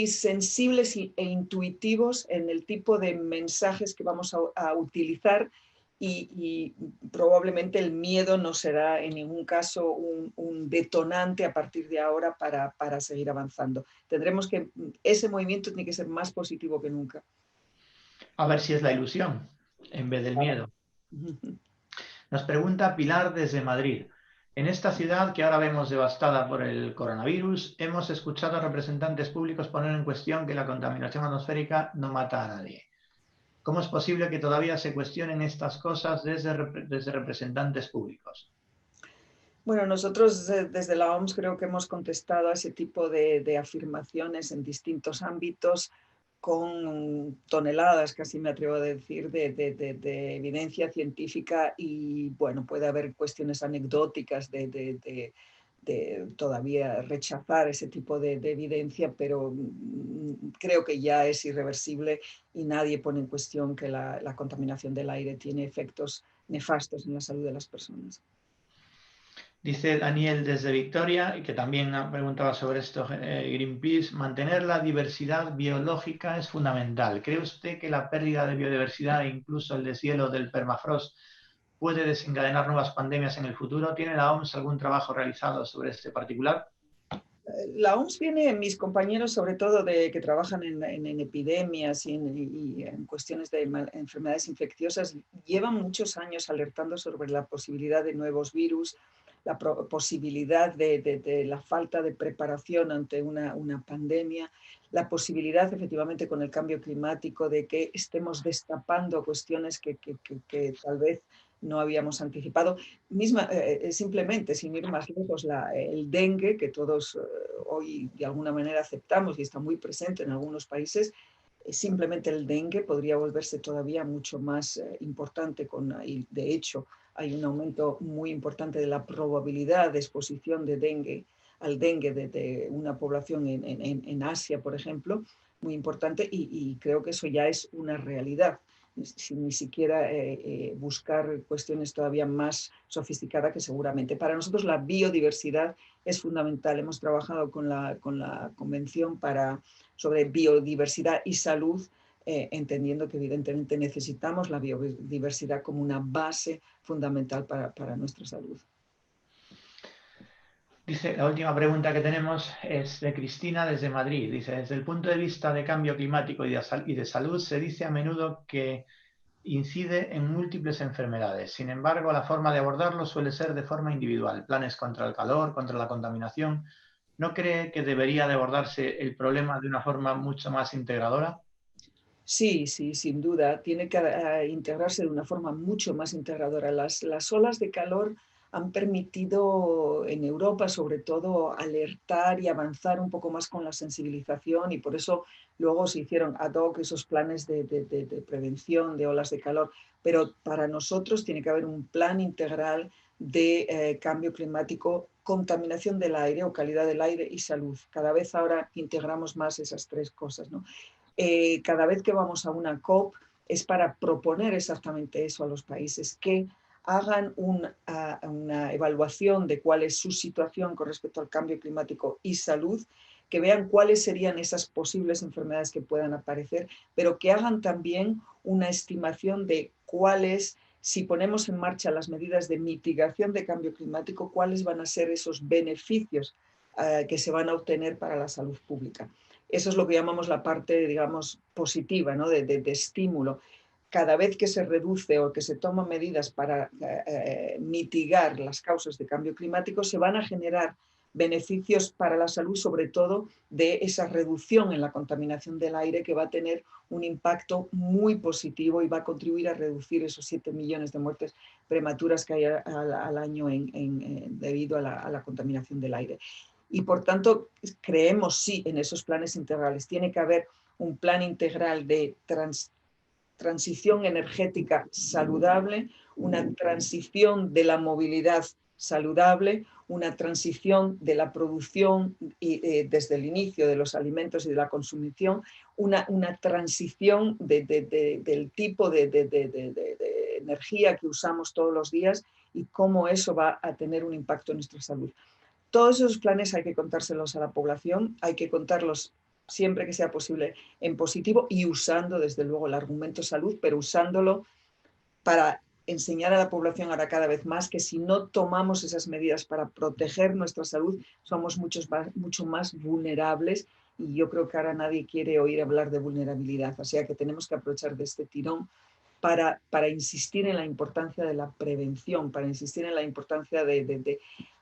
sensibles e intuitivos en el tipo de mensajes que vamos a utilizar y probablemente el miedo no será en ningún caso un detonante a partir de ahora para seguir avanzando. Ese movimiento tiene que ser más positivo que nunca. A ver si es la ilusión en vez del miedo. Nos pregunta Pilar desde Madrid. En esta ciudad que ahora vemos devastada por el coronavirus, hemos escuchado a representantes públicos poner en cuestión que la contaminación atmosférica no mata a nadie. ¿Cómo es posible que todavía se cuestionen estas cosas desde representantes públicos? Bueno, nosotros desde la OMS creo que hemos contestado a ese tipo de afirmaciones en distintos ámbitos con toneladas, casi me atrevo a decir, de evidencia científica y bueno, puede haber cuestiones anecdóticas de todavía rechazar ese tipo de evidencia, pero creo que ya es irreversible y nadie pone en cuestión que la contaminación del aire tiene efectos nefastos en la salud de las personas. Dice Daniel desde Victoria, y que también preguntaba sobre esto Greenpeace, mantener la diversidad biológica es fundamental. ¿Cree usted que la pérdida de biodiversidad e incluso el deshielo del permafrost puede desencadenar nuevas pandemias en el futuro? ¿Tiene la OMS algún trabajo realizado sobre este particular? La OMS viene, mis compañeros sobre todo que trabajan en epidemias y en cuestiones de enfermedades infecciosas, llevan muchos años alertando sobre la posibilidad de nuevos virus, la posibilidad de la falta de preparación ante una pandemia, la posibilidad efectivamente con el cambio climático de que estemos destapando cuestiones que tal vez no habíamos anticipado. Simplemente, sin ir más lejos, el dengue, que todos hoy de alguna manera aceptamos y está muy presente en algunos países, simplemente el dengue podría volverse todavía mucho más importante. Y de hecho, hay un aumento muy importante de la probabilidad de exposición al dengue de una población en Asia, por ejemplo, muy importante, y creo que eso ya es una realidad, sin ni siquiera buscar cuestiones todavía más sofisticadas que seguramente. Para nosotros la biodiversidad es fundamental. Hemos trabajado con la Convención sobre Biodiversidad y Salud, entendiendo que evidentemente necesitamos la biodiversidad como una base fundamental para nuestra salud. Dice, la última pregunta que tenemos es de Cristina desde Madrid. Dice, desde el punto de vista de cambio climático y de salud, se dice a menudo que incide en múltiples enfermedades. Sin embargo, la forma de abordarlo suele ser de forma individual. Planes contra el calor, contra la contaminación. ¿No cree que debería de abordarse el problema de una forma mucho más integradora? Sí, sin duda. Tiene que integrarse de una forma mucho más integradora. Las olas de calor han permitido en Europa, sobre todo, alertar y avanzar un poco más con la sensibilización, y por eso luego se hicieron ad hoc esos planes de prevención de olas de calor. Pero para nosotros tiene que haber un plan integral de cambio climático, contaminación del aire o calidad del aire y salud. Cada vez ahora integramos más esas tres cosas, ¿no? Cada vez que vamos a una COP es para proponer exactamente eso a los países, que hagan una evaluación de cuál es su situación con respecto al cambio climático y salud, que vean cuáles serían esas posibles enfermedades que puedan aparecer, pero que hagan también una estimación de cuáles, si ponemos en marcha las medidas de mitigación de cambio climático, cuáles van a ser esos beneficios que se van a obtener para la salud pública. Eso es lo que llamamos la parte, digamos, positiva, ¿no? de estímulo. Cada vez que se reduce o que se toman medidas para mitigar las causas de cambio climático, se van a generar beneficios para la salud, sobre todo de esa reducción en la contaminación del aire, que va a tener un impacto muy positivo y va a contribuir a reducir esos 7 millones de muertes prematuras que hay al año debido a la contaminación del aire. Y por tanto, creemos sí en esos planes integrales. Tiene que haber un plan integral de transición energética saludable, una transición de la movilidad saludable, una transición de la producción desde el inicio de los alimentos y de la consumición, una transición del tipo de energía que usamos todos los días y cómo eso va a tener un impacto en nuestra salud. Todos esos planes hay que contárselos a la población, hay que contarlos siempre que sea posible en positivo y usando desde luego el argumento salud, pero usándolo para enseñar a la población ahora cada vez más que si no tomamos esas medidas para proteger nuestra salud, somos mucho más vulnerables, y yo creo que ahora nadie quiere oír hablar de vulnerabilidad, o sea que tenemos que aprovechar de este tirón para insistir en la importancia de la prevención, para insistir en la importancia de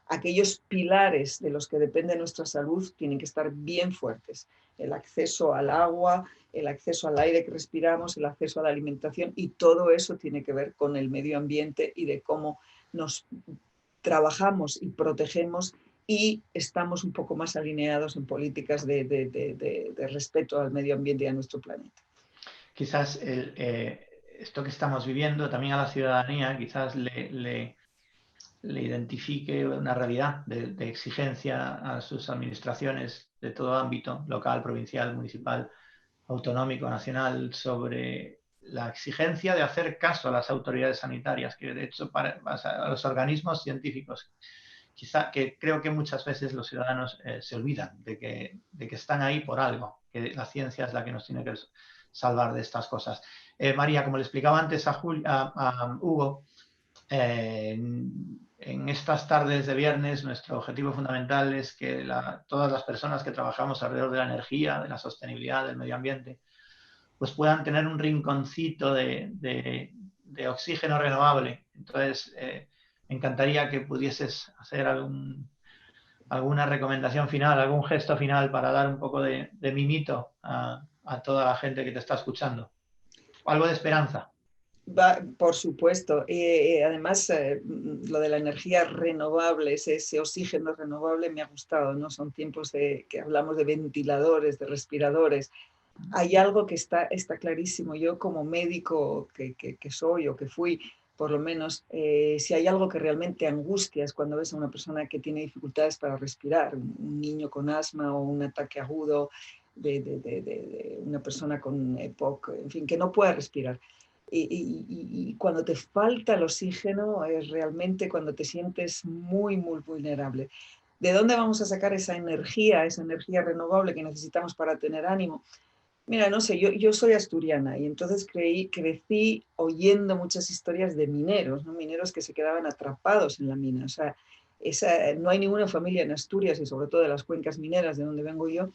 aquellos pilares de los que depende nuestra salud tienen que estar bien fuertes. El acceso al agua, el acceso al aire que respiramos, el acceso a la alimentación, y todo eso tiene que ver con el medio ambiente y de cómo nos trabajamos y protegemos y estamos un poco más alineados en políticas de respeto al medio ambiente y a nuestro planeta. Quizás esto que estamos viviendo también a la ciudadanía quizás le identifique una realidad de exigencia a sus administraciones de todo ámbito, local, provincial, municipal, autonómico, nacional, sobre la exigencia de hacer caso a las autoridades sanitarias, que de hecho a los organismos científicos quizá que creo que muchas veces los ciudadanos se olvidan de que están ahí por algo, que la ciencia es la que nos tiene que salvar de estas cosas. María, como le explicaba antes a Hugo, en estas tardes de viernes nuestro objetivo fundamental es que todas las personas que trabajamos alrededor de la energía, de la sostenibilidad, del medio ambiente, pues puedan tener un rinconcito de oxígeno renovable. Entonces, me encantaría que pudieses hacer alguna recomendación final, algún gesto final para dar un poco de mimito a toda la gente que te está escuchando. Algo de esperanza. Por supuesto. Además, lo de la energía renovable, ese oxígeno renovable me ha gustado, ¿no? Son tiempos que hablamos de ventiladores, de respiradores. Hay algo que está clarísimo. Yo como médico que soy o que fui, por lo menos, si hay algo que realmente angustia es cuando ves a una persona que tiene dificultades para respirar, un niño con asma o un ataque agudo de una persona con EPOC, en fin, que no puede respirar. Y cuando te falta el oxígeno es realmente cuando te sientes muy, muy vulnerable. ¿De dónde vamos a sacar esa energía renovable que necesitamos para tener ánimo? Mira, no sé, yo soy asturiana y entonces crecí oyendo muchas historias de mineros, ¿no? Mineros que se quedaban atrapados en la mina. O sea, no hay ninguna familia en Asturias y sobre todo de las cuencas mineras de donde vengo yo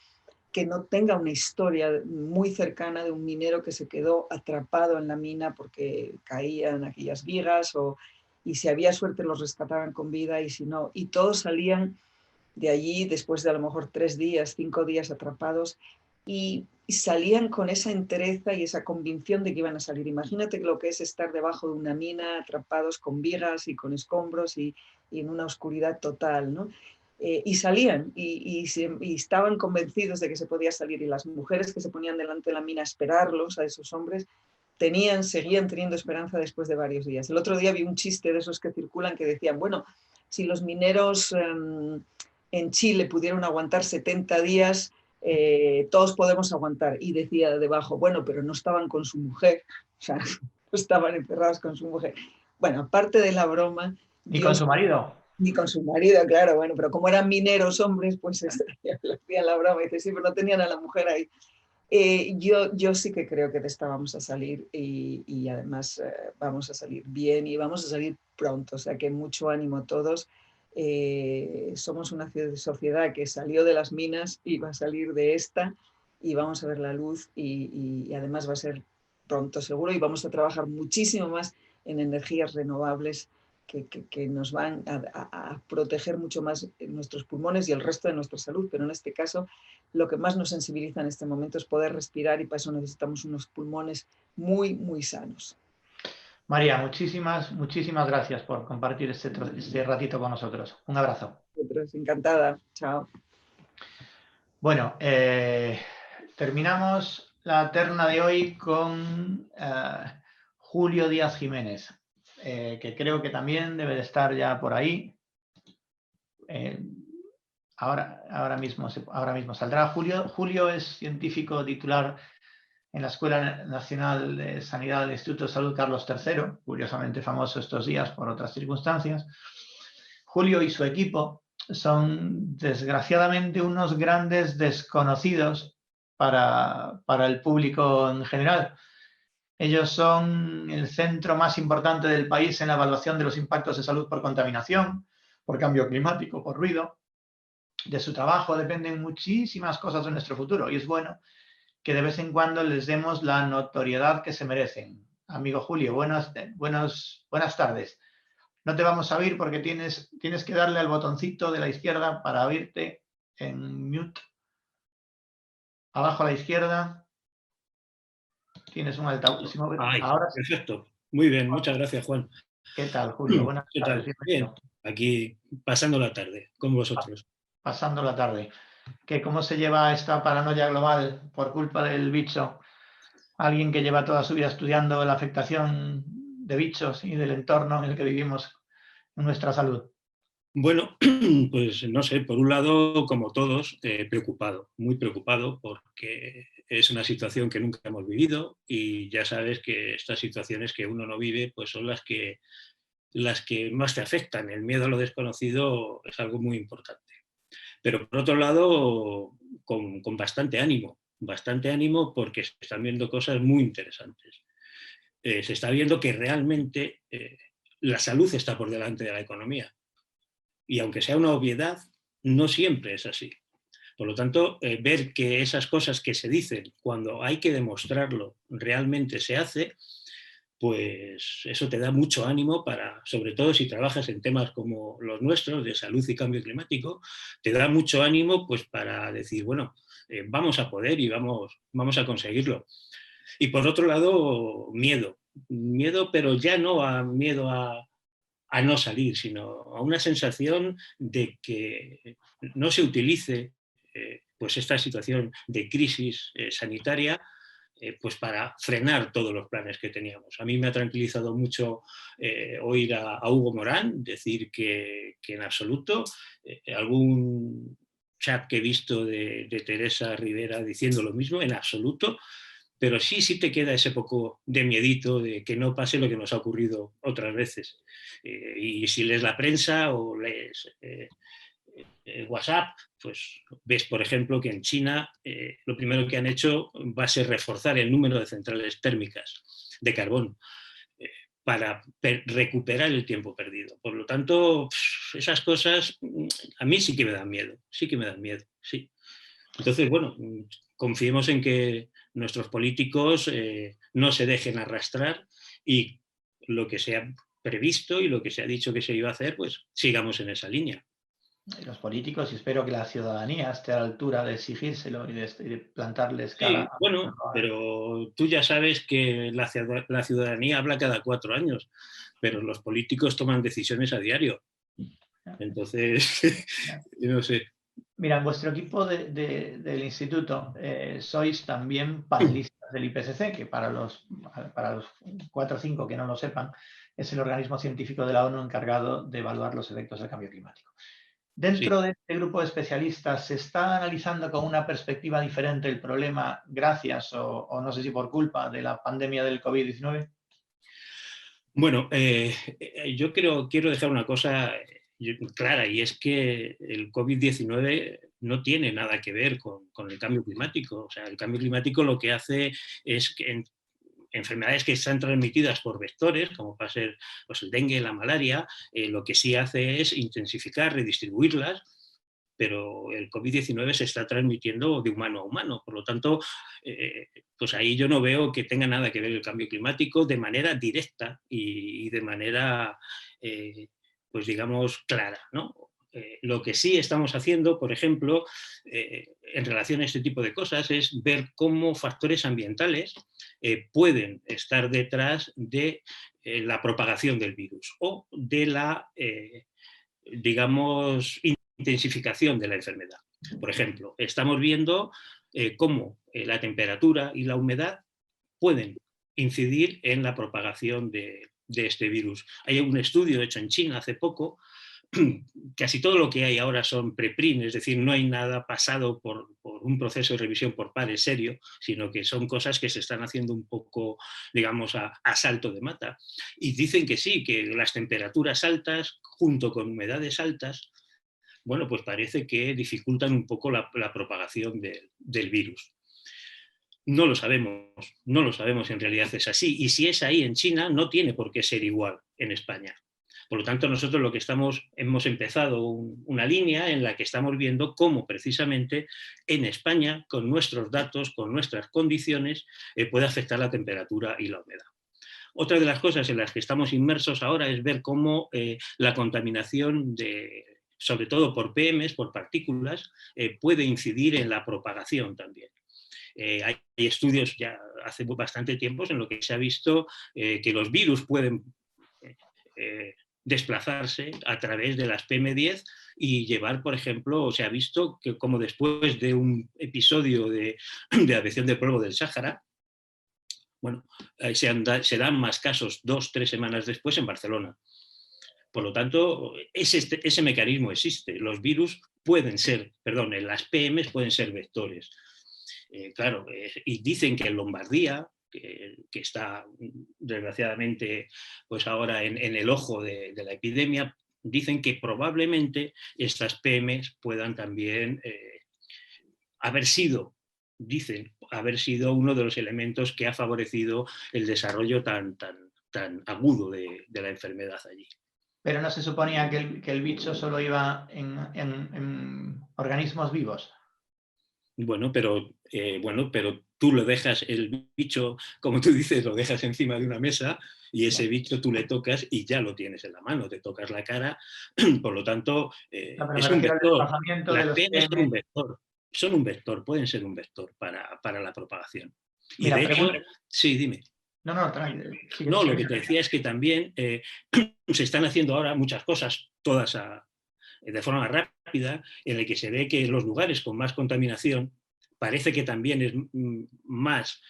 que no tenga una historia muy cercana de un minero que se quedó atrapado en la mina porque caían aquellas vigas y si había suerte los rescataban con vida y si no. Y todos salían de allí después de a lo mejor 3 días, 5 días atrapados y salían con esa entereza y esa convicción de que iban a salir. Imagínate lo que es estar debajo de una mina, atrapados con vigas y con escombros y en una oscuridad total, ¿no? Y salían y estaban convencidos de que se podía salir y las mujeres que se ponían delante de la mina a esperarlos, a esos hombres, seguían teniendo esperanza después de varios días. El otro día vi un chiste de esos que circulan que decían, bueno, si los mineros en Chile pudieron aguantar 70 días, todos podemos aguantar. Y decía debajo, bueno, pero no estaban con su mujer, o sea, no estaban encerrados con su mujer. Bueno, aparte de la broma... ¿Y con su marido? Ni con su marido, claro, bueno, pero como eran mineros hombres, pues le hacían la broma y dice, sí, pero no tenían a la mujer ahí. Yo sí que creo que de esta vamos a salir y además vamos a salir bien y vamos a salir pronto, o sea que mucho ánimo a todos. Somos una sociedad que salió de las minas y va a salir de esta y vamos a ver la luz y además va a ser pronto seguro y vamos a trabajar muchísimo más en energías renovables que nos van a proteger mucho más nuestros pulmones y el resto de nuestra salud, pero en este caso lo que más nos sensibiliza en este momento es poder respirar y para eso necesitamos unos pulmones muy, muy sanos. María, muchísimas gracias por compartir este ratito con nosotros. Un abrazo. Encantada. Chao. Bueno, terminamos la terna de hoy con Julio Díaz Jiménez, que creo que también debe de estar ya por ahí. Ahora mismo saldrá. Julio es científico titular en la Escuela Nacional de Sanidad del Instituto de Salud Carlos III, curiosamente famoso estos días por otras circunstancias. Julio y su equipo son desgraciadamente unos grandes desconocidos para el público en general. Ellos son el centro más importante del país en la evaluación de los impactos de salud por contaminación, por cambio climático, por ruido. De su trabajo dependen muchísimas cosas de nuestro futuro y es bueno que de vez en cuando les demos la notoriedad que se merecen. Amigo Julio, buenas tardes. No te vamos a oír porque tienes que darle al botoncito de la izquierda para oírte en mute. Abajo a la izquierda tienes un altavoz. Ahora perfecto. Muy bien, muchas gracias, Juan. ¿Qué tal, Julio? Buenas tardes. Bien, aquí pasando la tarde con vosotros. Pasando la tarde. ¿Cómo se lleva esta paranoia global por culpa del bicho? Alguien que lleva toda su vida estudiando la afectación de bichos y del entorno en el que vivimos en nuestra salud. Bueno, pues no sé, por un lado, como todos, preocupado, muy preocupado, porque es una situación que nunca hemos vivido y ya sabes que estas situaciones que uno no vive, pues son las que las que más te afectan. El miedo a lo desconocido es algo muy importante. Pero por otro lado, con bastante ánimo porque se están viendo cosas muy interesantes. Se está viendo que realmente la salud está por delante de la economía. Y aunque sea una obviedad, no siempre es así. Por lo tanto, ver que esas cosas que se dicen cuando hay que demostrarlo realmente se hace, pues eso te da mucho ánimo para, sobre todo si trabajas en temas como los nuestros, de salud y cambio climático, te da mucho ánimo pues para decir, bueno, vamos a poder y vamos a conseguirlo. Y por otro lado, miedo, pero ya no a miedo a no salir, sino a una sensación de que no se utilice pues esta situación de crisis sanitaria pues para frenar todos los planes que teníamos. A mí me ha tranquilizado mucho oír a Hugo Morán decir que en absoluto algún chat que he visto de Teresa Rivera diciendo lo mismo, en absoluto, pero sí te queda ese poco de miedito de que no pase lo que nos ha ocurrido otras veces. Y si lees la prensa o lees WhatsApp, pues ves, por ejemplo, que en China lo primero que han hecho va a ser reforzar el número de centrales térmicas de carbón para recuperar el tiempo perdido. Por lo tanto, esas cosas a mí sí que me dan miedo, sí. Entonces, bueno, confiemos en que nuestros políticos no se dejen arrastrar y lo que se ha previsto y lo que se ha dicho que se iba a hacer, pues sigamos en esa línea. Y los políticos, y espero que la ciudadanía esté a la altura de exigírselo y de plantarles cara. Sí, bueno, pero tú ya sabes que la ciudadanía habla cada 4 años, pero los políticos toman decisiones a diario. Entonces, no sé. Mira, en vuestro equipo del instituto sois también panelistas del IPCC, que para los 4 o 5 que no lo sepan, es el organismo científico de la ONU encargado de evaluar los efectos del cambio climático. Dentro de este grupo de especialistas, ¿se está analizando con una perspectiva diferente el problema gracias o no sé si por culpa de la pandemia del COVID-19? Bueno, yo quiero dejar una cosa clara, y es que el COVID-19 no tiene nada que ver con el cambio climático. O sea, el cambio climático lo que hace es que enfermedades que están transmitidas por vectores, como puede ser pues, el dengue, la malaria, lo que sí hace es intensificar, redistribuirlas, pero el COVID-19 se está transmitiendo de humano a humano. Por lo tanto, pues ahí yo no veo que tenga nada que ver el cambio climático de manera directa y de manera, pues digamos, clara, ¿no? Lo que sí estamos haciendo, por ejemplo, en relación a este tipo de cosas, es ver cómo factores ambientales pueden estar detrás de la propagación del virus o de la, digamos, intensificación de la enfermedad. Por ejemplo, estamos viendo cómo la temperatura y la humedad pueden incidir en la propagación de este virus. Hay un estudio hecho en China hace poco. Casi todo lo que hay ahora son preprint, es decir, no hay nada pasado por un proceso de revisión por pares serio, sino que son cosas que se están haciendo un poco, digamos, a salto de mata. Y dicen que sí, que las temperaturas altas, junto con humedades altas, bueno, pues parece que dificultan un poco la propagación del virus. No lo sabemos en realidad es así. Y si es ahí en China, no tiene por qué ser igual en España. Por lo tanto, nosotros lo que hemos empezado una línea en la que estamos viendo cómo precisamente en España, con nuestros datos, con nuestras condiciones, puede afectar la temperatura y la humedad. Otra de las cosas en las que estamos inmersos ahora es ver cómo la contaminación, sobre todo por PMs, por partículas, puede incidir en la propagación también. Hay estudios ya hace bastante tiempo en los que se ha visto que los virus pueden desplazarse a través de las PM10 y llevar, por ejemplo, se ha visto que como después de un episodio de aviación de polvo del Sáhara, bueno, se dan más casos 2-3 semanas después en Barcelona. Por lo tanto, ese mecanismo existe. Los virus las PMs pueden ser vectores. Claro, y dicen que en Lombardía que está desgraciadamente pues ahora en el ojo de la epidemia, dicen que probablemente estas PMs puedan también haber sido uno de los elementos que ha favorecido el desarrollo tan agudo de la enfermedad allí. Pero no se suponía que el bicho solo iba en organismos vivos. Bueno, pero tú lo dejas, el bicho, como tú dices, lo dejas encima de una mesa y ese bicho tú le tocas y ya lo tienes en la mano, te tocas la cara, por lo tanto, es un vector. Las PMs son un vector, pueden ser un vector para la propagación. Y Mira, de hecho, sí, dime. No, tranquilo. No, lo que te decía es que también se están haciendo ahora muchas cosas, todas de forma rápida, en el que se ve que los lugares con más contaminación parece que también es más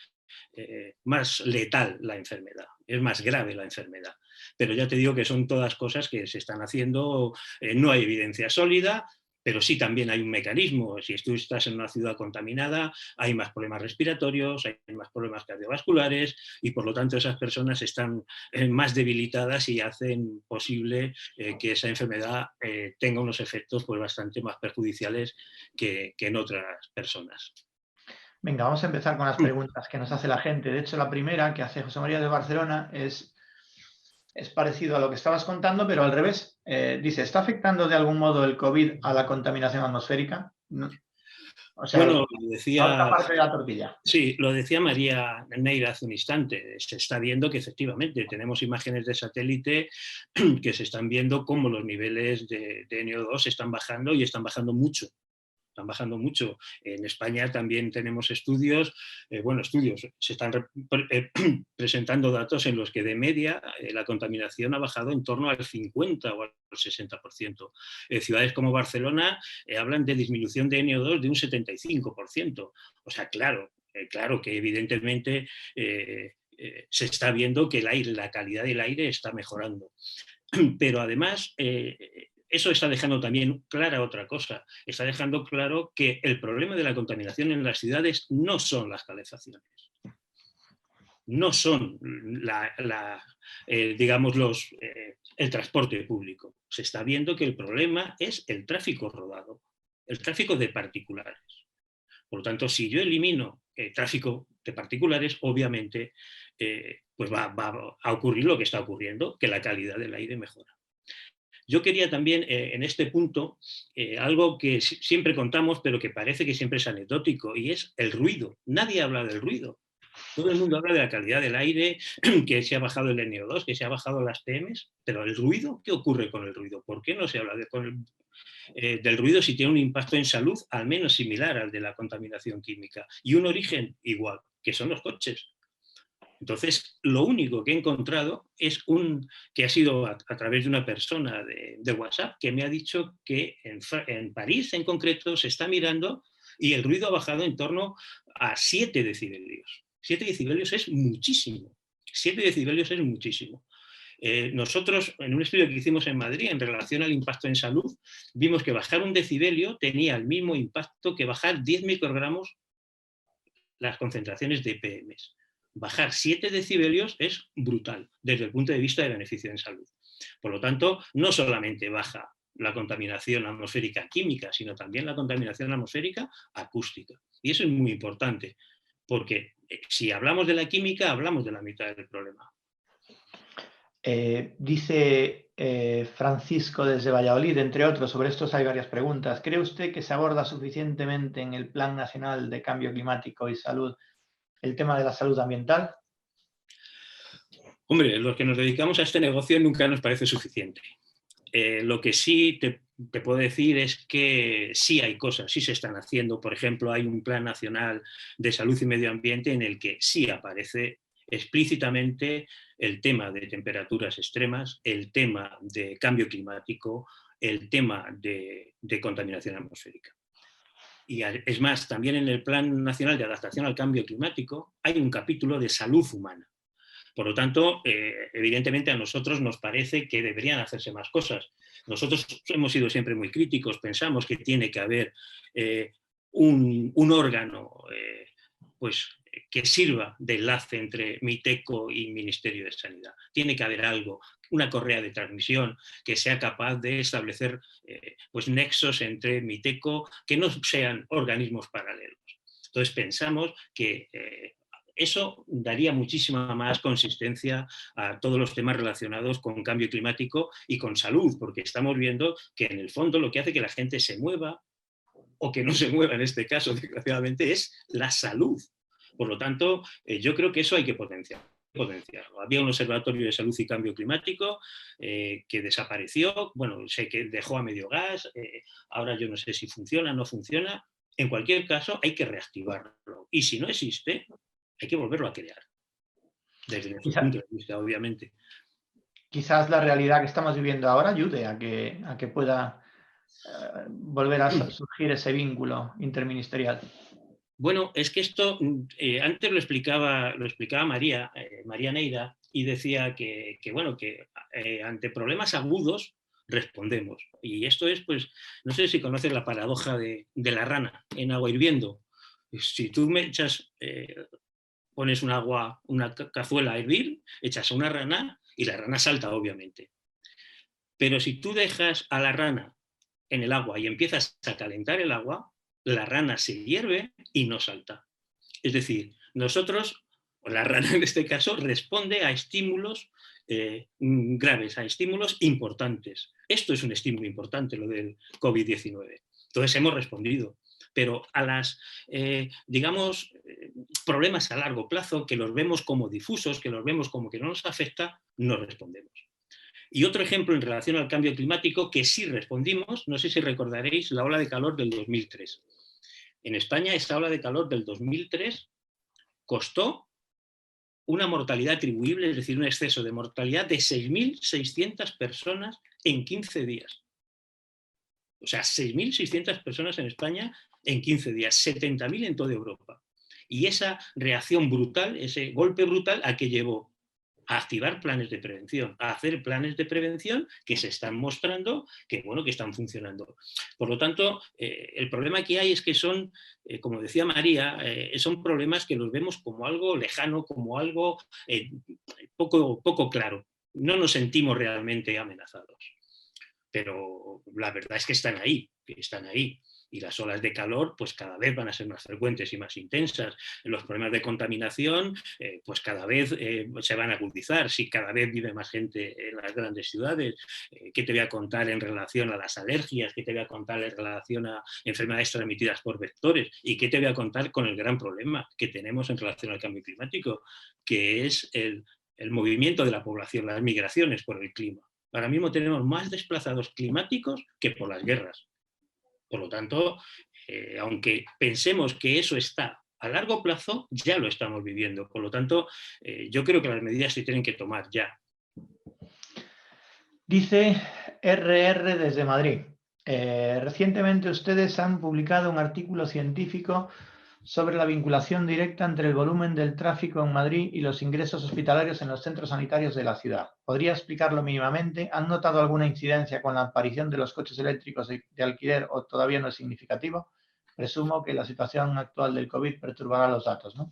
letal la enfermedad, es más grave la enfermedad. Pero ya te digo que son todas cosas que se están haciendo, no hay evidencia sólida, pero sí también hay un mecanismo. Si tú estás en una ciudad contaminada, hay más problemas respiratorios, hay más problemas cardiovasculares y por lo tanto esas personas están más debilitadas y hacen posible que esa enfermedad tenga unos efectos pues, bastante más perjudiciales que en otras personas. Venga, vamos a empezar con las preguntas que nos hace la gente. De hecho, la primera que hace José María de Barcelona es parecido a lo que estabas contando, pero al revés. Dice, ¿está afectando de algún modo el COVID a la contaminación atmosférica? No. O sea, bueno, lo decía, la otra parte de la tortilla. Sí, lo decía María Neira hace un instante. Se está viendo que efectivamente tenemos imágenes de satélite que se están viendo cómo los niveles de NO2 están bajando y están bajando mucho. Están bajando mucho. En España también tenemos estudios, se están presentando datos en los que de media la contaminación ha bajado en torno al 50 o al 60%. Ciudades como Barcelona hablan de disminución de NO2 de un 75%. O sea, claro que evidentemente se está viendo que el aire, la calidad del aire está mejorando. Pero además eso está dejando también clara otra cosa. Está dejando claro que el problema de la contaminación en las ciudades no son las calefacciones. No son el transporte público. Se está viendo que el problema es el tráfico rodado, el tráfico de particulares. Por lo tanto, si yo elimino el tráfico de particulares, obviamente pues va a ocurrir lo que está ocurriendo, que la calidad del aire mejora. Yo quería también, en este punto, algo que siempre contamos, pero que parece que siempre es anecdótico, y es el ruido. Nadie habla del ruido. Todo el mundo habla de la calidad del aire, que se ha bajado el NO2, que se ha bajado las PMs, pero el ruido, ¿qué ocurre con el ruido? ¿Por qué no se habla del ruido si tiene un impacto en salud al menos similar al de la contaminación química? Y un origen igual, que son los coches. Entonces, lo único que he encontrado es que ha sido a través de una persona de WhatsApp que me ha dicho que en París en concreto se está mirando y el ruido ha bajado en torno a 7 decibelios. 7 decibelios es muchísimo. 7 decibelios es muchísimo. Nosotros, en un estudio que hicimos en Madrid en relación al impacto en salud, vimos que bajar un decibelio tenía el mismo impacto que bajar 10 microgramos las concentraciones de PMs. Bajar 7 decibelios es brutal desde el punto de vista de beneficio en salud. Por lo tanto, no solamente baja la contaminación atmosférica química, sino también la contaminación atmosférica acústica. Y eso es muy importante, porque si hablamos de la química, hablamos de la mitad del problema. Dice Francisco desde Valladolid, entre otros, sobre estos hay varias preguntas. ¿Cree usted que se aborda suficientemente en el Plan Nacional de Cambio Climático y Salud el tema de la salud ambiental? Hombre, los que nos dedicamos a este negocio nunca nos parece suficiente. Lo que sí te puedo decir es que sí hay cosas, sí se están haciendo. Por ejemplo, hay un Plan Nacional de Salud y Medio Ambiente en el que sí aparece explícitamente el tema de temperaturas extremas, el tema de cambio climático, el tema de contaminación atmosférica. Y es más, también en el Plan Nacional de Adaptación al Cambio Climático hay un capítulo de salud humana. Por lo tanto, evidentemente a nosotros nos parece que deberían hacerse más cosas. Nosotros hemos sido siempre muy críticos, pensamos que tiene que haber un órgano que sirva de enlace entre Miteco y Ministerio de Sanidad. Tiene que haber algo, una correa de transmisión que sea capaz de establecer pues nexos entre Miteco, que no sean organismos paralelos. Entonces pensamos que eso daría muchísima más consistencia a todos los temas relacionados con cambio climático y con salud, porque estamos viendo que en el fondo lo que hace que la gente se mueva, o que no se mueva en este caso, desgraciadamente, es la salud. Por lo tanto, yo creo que eso hay que potenciarlo. Había un observatorio de salud y cambio climático que desapareció, bueno, sé que dejó a medio gas, ahora yo no sé si funciona o no funciona. En cualquier caso, hay que reactivarlo. Y si no existe, hay que volverlo a crear. Desde nuestro punto de vista, obviamente. Quizás la realidad que estamos viviendo ahora ayude a que pueda volver a surgir ese vínculo interministerial. Bueno, es que esto, antes lo explicaba María Neira, y decía que ante problemas agudos respondemos. Y esto es, pues, no sé si conoces la paradoja de la rana en agua hirviendo. Si tú me echas, pones una cazuela a hervir, echas a una rana y la rana salta, obviamente. Pero si tú dejas a la rana en el agua y empiezas a calentar el agua, la rana se hierve y no salta. Es decir, nosotros, o la rana en este caso, responde a estímulos graves, a estímulos importantes. Esto es un estímulo importante, lo del COVID-19. Entonces hemos respondido. Pero a las, problemas a largo plazo, que los vemos como difusos, que los vemos como que no nos afecta, no respondemos. Y otro ejemplo en relación al cambio climático que sí respondimos, no sé si recordaréis la ola de calor del 2003. En España esa ola de calor del 2003 costó una mortalidad atribuible, es decir, un exceso de mortalidad de 6.600 personas en 15 días. O sea, 6.600 personas en España en 15 días, 70.000 en toda Europa. Y esa reacción brutal, ese golpe brutal, ¿a qué llevó? A activar planes de prevención, a hacer planes de prevención que se están mostrando que están funcionando. Por lo tanto, el problema que hay es que son, como decía María, son problemas que los vemos como algo lejano, como algo poco claro. No nos sentimos realmente amenazados. Pero la verdad es que están ahí. Y las olas de calor pues cada vez van a ser más frecuentes y más intensas. Los problemas de contaminación pues cada vez se van a agudizar. Si cada vez vive más gente en las grandes ciudades, ¿qué te voy a contar en relación a las alergias? ¿Qué te voy a contar en relación a enfermedades transmitidas por vectores? ¿Y qué te voy a contar con el gran problema que tenemos en relación al cambio climático, que es el movimiento de la población, las migraciones por el clima? Ahora mismo tenemos más desplazados climáticos que por las guerras. Por lo tanto, aunque pensemos que eso está a largo plazo, ya lo estamos viviendo. Por lo tanto, yo creo que las medidas se tienen que tomar ya. Dice RR desde Madrid. Recientemente ustedes han publicado un artículo científico sobre la vinculación directa entre el volumen del tráfico en Madrid y los ingresos hospitalarios en los centros sanitarios de la ciudad. ¿Podría explicarlo mínimamente? ¿Han notado alguna incidencia con la aparición de los coches eléctricos de alquiler o todavía no es significativo? Presumo que la situación actual del COVID perturbará los datos, ¿no?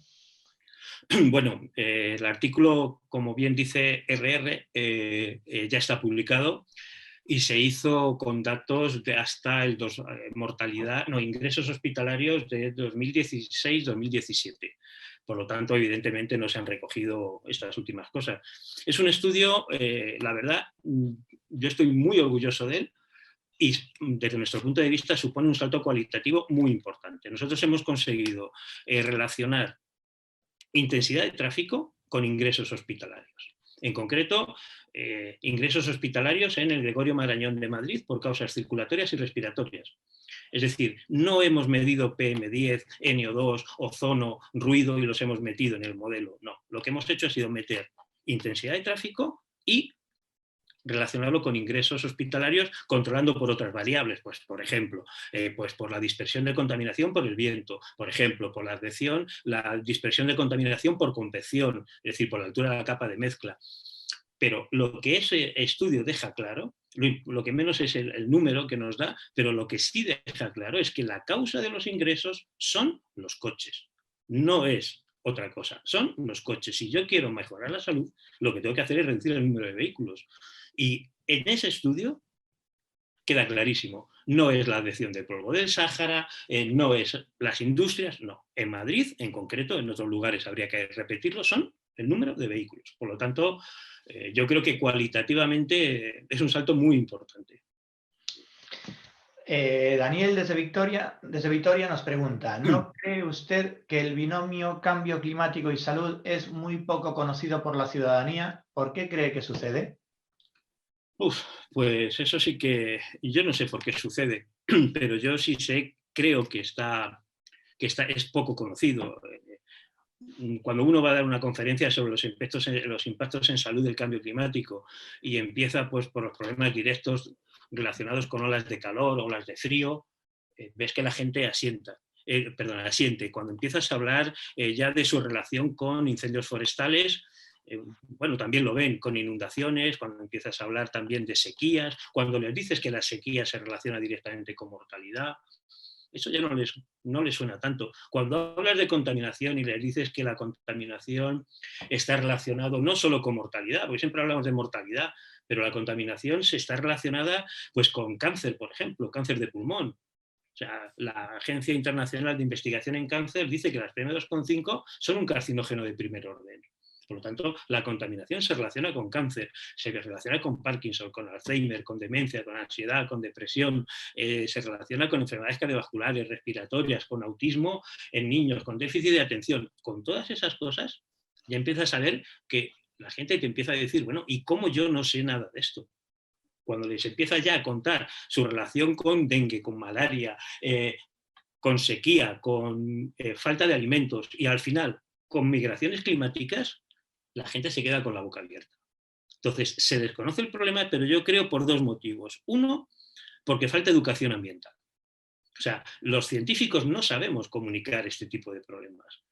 Bueno, el artículo, como bien dice RR, ya está publicado y se hizo con datos de hasta ingresos hospitalarios de 2016-2017. Por lo tanto, evidentemente no se han recogido estas últimas cosas. Es un estudio, la verdad, yo estoy muy orgulloso de él y desde nuestro punto de vista supone un salto cualitativo muy importante. Nosotros hemos conseguido relacionar intensidad de tráfico con ingresos hospitalarios. En concreto, ingresos hospitalarios en el Gregorio Marañón de Madrid por causas circulatorias y respiratorias. Es decir, no hemos medido PM10, NO2, ozono, ruido y los hemos metido en el modelo. No, lo que hemos hecho ha sido meter intensidad de tráfico y relacionarlo con ingresos hospitalarios, controlando por otras variables, pues por ejemplo, pues por la dispersión de contaminación por el viento, por ejemplo, por la dispersión de contaminación por convección, es decir, por la altura de la capa de mezcla. Pero lo que ese estudio deja claro, lo que menos es el número que nos da, pero lo que sí deja claro es que la causa de los ingresos son los coches. No es otra cosa. Son los coches. Si yo quiero mejorar la salud, lo que tengo que hacer es reducir el número de vehículos. Y en ese estudio queda clarísimo. No es la adhesión del polvo del Sáhara, no es las industrias, no. En Madrid, en concreto, en otros lugares habría que repetirlo, son el número de vehículos. Por lo tanto, yo creo que cualitativamente es un salto muy importante. Daniel desde Vitoria nos pregunta, ¿no cree usted que el binomio cambio climático y salud es muy poco conocido por la ciudadanía? ¿Por qué cree que sucede? Pues eso sí que yo no sé por qué sucede, pero yo sí sé, creo que es poco conocido. Cuando uno va a dar una conferencia sobre los impactos en salud del cambio climático y empieza pues, por los problemas directos relacionados con olas de calor, olas de frío, ves que la gente asiente. Cuando empiezas a hablar ya de su relación con incendios forestales, bueno, también lo ven con inundaciones, cuando empiezas a hablar también de sequías, cuando les dices que la sequía se relaciona directamente con mortalidad, eso ya no les suena tanto. Cuando hablas de contaminación y les dices que la contaminación está relacionada no solo con mortalidad, porque siempre hablamos de mortalidad, pero la contaminación se está relacionada pues, con cáncer, por ejemplo, cáncer de pulmón. O sea, la Agencia Internacional de Investigación en Cáncer dice que las PM2,5 son un carcinógeno de primer orden. Por lo tanto, la contaminación se relaciona con cáncer, se relaciona con Parkinson, con Alzheimer, con demencia, con ansiedad, con depresión, se relaciona con enfermedades cardiovasculares, respiratorias, con autismo en niños, con déficit de atención. Con todas esas cosas ya empiezas a ver que la gente te empieza a decir, bueno, ¿y cómo yo no sé nada de esto? Cuando les empieza ya a contar su relación con dengue, con malaria, con sequía, con falta de alimentos y al final con migraciones climáticas, la gente se queda con la boca abierta. Entonces, se desconoce el problema, pero yo creo por dos motivos. Uno, porque falta educación ambiental. O sea, los científicos no sabemos comunicar este tipo de problemas.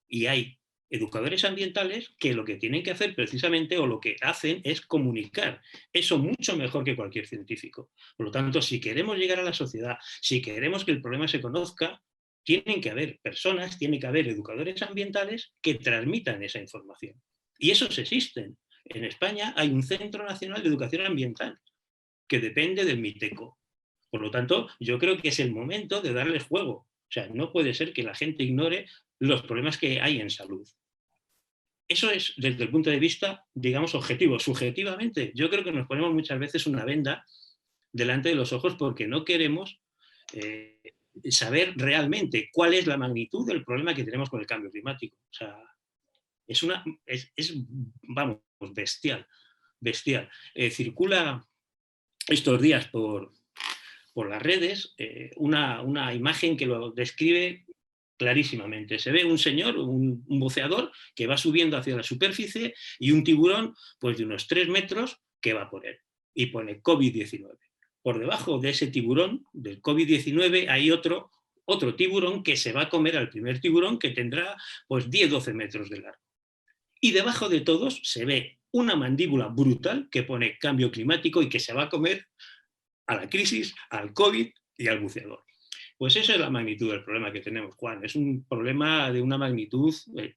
Y hay educadores ambientales que lo que tienen que hacer precisamente o lo que hacen es comunicar eso mucho mejor que cualquier científico. Por lo tanto, si queremos llegar a la sociedad, si queremos que el problema se conozca, tienen que haber personas, tiene que haber educadores ambientales que transmitan esa información. Y esos existen. En España hay un Centro Nacional de Educación Ambiental que depende del MITECO. Por lo tanto, yo creo que es el momento de darles juego. O sea, no puede ser que la gente ignore los problemas que hay en salud. Eso es desde el punto de vista, digamos, objetivo. Subjetivamente, yo creo que nos ponemos muchas veces una venda delante de los ojos porque no queremos saber realmente cuál es la magnitud del problema que tenemos con el cambio climático. O sea, vamos, bestial. Circula estos días por las redes una imagen que lo describe clarísimamente. Se ve un señor, un buceador, que va subiendo hacia la superficie y un tiburón pues, de unos 3 metros que va por él. Y pone COVID-19. Por debajo de ese tiburón, del COVID-19, hay otro tiburón que se va a comer al primer tiburón que tendrá pues, 10-12 metros de largo. Y debajo de todos se ve una mandíbula brutal que pone cambio climático y que se va a comer a la crisis, al COVID y al buceador. Pues esa es la magnitud del problema que tenemos, Juan. Es un problema de una magnitud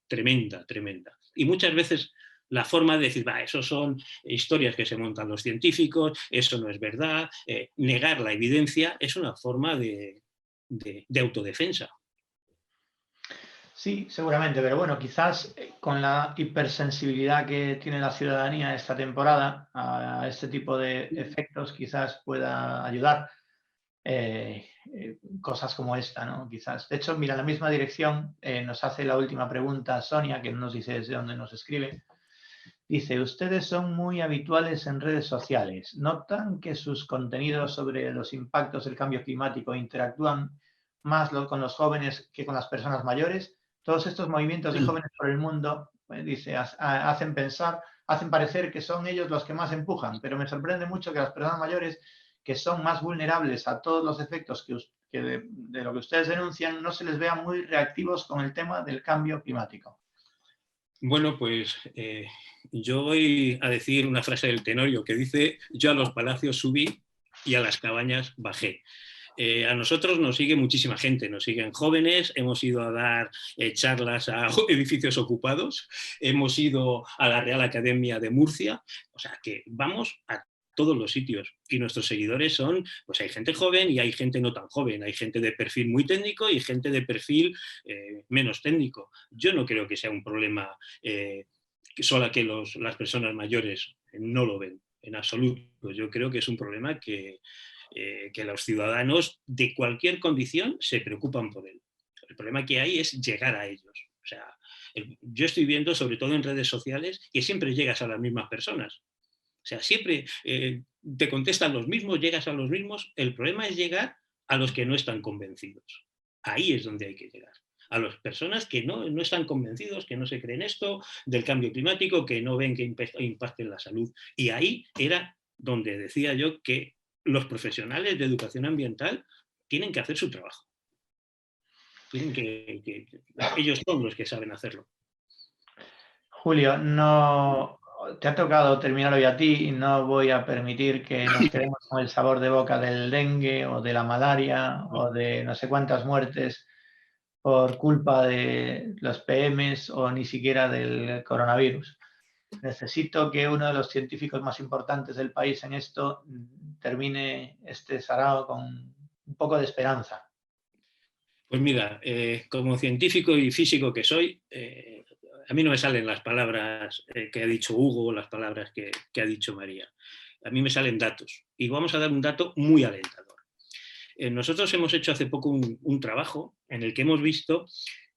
tremenda. Y muchas veces la forma de decir, eso son historias que se montan los científicos, eso no es verdad, negar la evidencia es una forma de autodefensa. Sí, seguramente, pero bueno, quizás con la hipersensibilidad que tiene la ciudadanía esta temporada a este tipo de efectos quizás pueda ayudar cosas como esta, ¿no? Quizás. De hecho, mira, en la misma dirección nos hace la última pregunta Sonia, que no nos dice desde dónde nos escribe. Dice, ustedes son muy habituales en redes sociales. ¿Notan que sus contenidos sobre los impactos del cambio climático interactúan más con los jóvenes que con las personas mayores? Todos estos movimientos de jóvenes por el mundo, dice, hacen parecer que son ellos los que más empujan, pero me sorprende mucho que las personas mayores, que son más vulnerables a todos los efectos que de lo que ustedes denuncian, no se les vea muy reactivos con el tema del cambio climático. Bueno, pues yo voy a decir una frase del Tenorio que dice, yo a los palacios subí y a las cabañas bajé. A nosotros nos sigue muchísima gente, nos siguen jóvenes, hemos ido a dar charlas a edificios ocupados, hemos ido a la Real Academia de Murcia, o sea que vamos a todos los sitios y nuestros seguidores son, pues hay gente joven y hay gente no tan joven, hay gente de perfil muy técnico y gente de perfil menos técnico. Yo no creo que sea un problema solo que las personas mayores no lo ven, en absoluto. Yo creo que es un problema que los ciudadanos de cualquier condición se preocupan por él. El problema que hay es llegar a ellos. O sea, yo estoy viendo, sobre todo en redes sociales, que siempre llegas a las mismas personas. O sea, siempre te contestan los mismos, llegas a los mismos. El problema es llegar a los que no están convencidos. Ahí es donde hay que llegar. A las personas que no están convencidos, que no se creen esto del cambio climático, que no ven que impacte en la salud. Y ahí era donde decía yo que los profesionales de educación ambiental tienen que hacer su trabajo. Ellos son los que saben hacerlo. Julio, no te ha tocado terminar hoy a ti y no voy a permitir que nos quedemos con el sabor de boca del dengue o de la malaria o de no sé cuántas muertes por culpa de los PMs o ni siquiera del coronavirus. Necesito que uno de los científicos más importantes del país en esto termine este sarao con un poco de esperanza. Pues mira, como científico y físico que soy, a mí no me salen las palabras que ha dicho Hugo o las palabras que ha dicho María. A mí me salen datos. Y vamos a dar un dato muy alentador. Nosotros hemos hecho hace poco un trabajo en el que hemos visto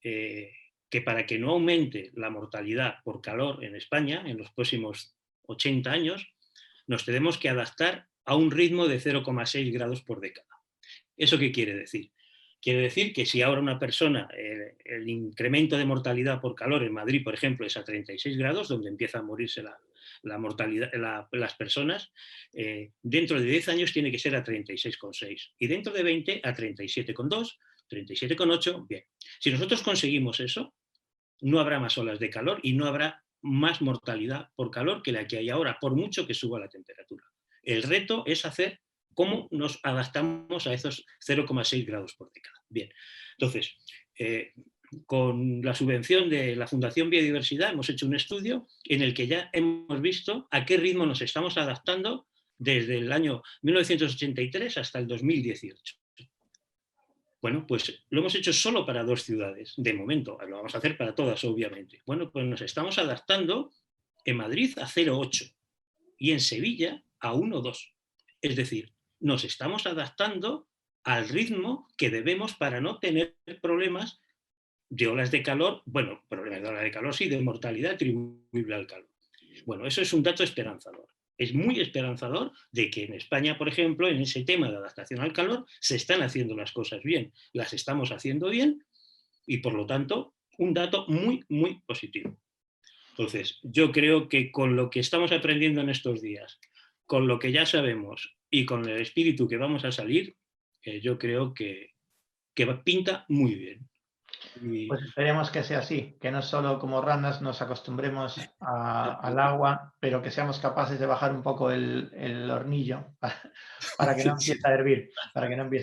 que para que no aumente la mortalidad por calor en España en los próximos 80 años, nos tenemos que adaptar a un ritmo de 0,6 grados por década. ¿Eso qué quiere decir? Quiere decir que si ahora una persona, el incremento de mortalidad por calor en Madrid, por ejemplo, es a 36 grados, donde empieza a morirse la mortalidad, las personas, dentro de 10 años tiene que ser a 36,6 y dentro de 20 a 37,2, 37,8, bien. Si nosotros conseguimos eso, no habrá más olas de calor y no habrá más mortalidad por calor que la que hay ahora, por mucho que suba la temperatura. El reto es hacer cómo nos adaptamos a esos 0,6 grados por década. Bien, entonces, con la subvención de la Fundación Biodiversidad hemos hecho un estudio en el que ya hemos visto a qué ritmo nos estamos adaptando desde el año 1983 hasta el 2018. Bueno, pues lo hemos hecho solo para 2 ciudades, de momento, lo vamos a hacer para todas, obviamente. Bueno, pues nos estamos adaptando en Madrid a 0,8 y en Sevilla a 1,2. Es decir, nos estamos adaptando al ritmo que debemos para no tener problemas de olas de calor, bueno, problemas de olas de calor sí, de mortalidad atribuible al calor. Bueno, eso es un dato esperanzador. Es muy esperanzador de que en España, por ejemplo, en ese tema de adaptación al calor, se están haciendo las cosas bien, las estamos haciendo bien y, por lo tanto, un dato muy, muy positivo. Entonces, yo creo que con lo que estamos aprendiendo en estos días, con lo que ya sabemos y con el espíritu que vamos a salir, yo creo que pinta muy bien. Pues esperemos que sea así, que no solo como ranas nos acostumbremos al agua, pero que seamos capaces de bajar un poco el hornillo para que no empiece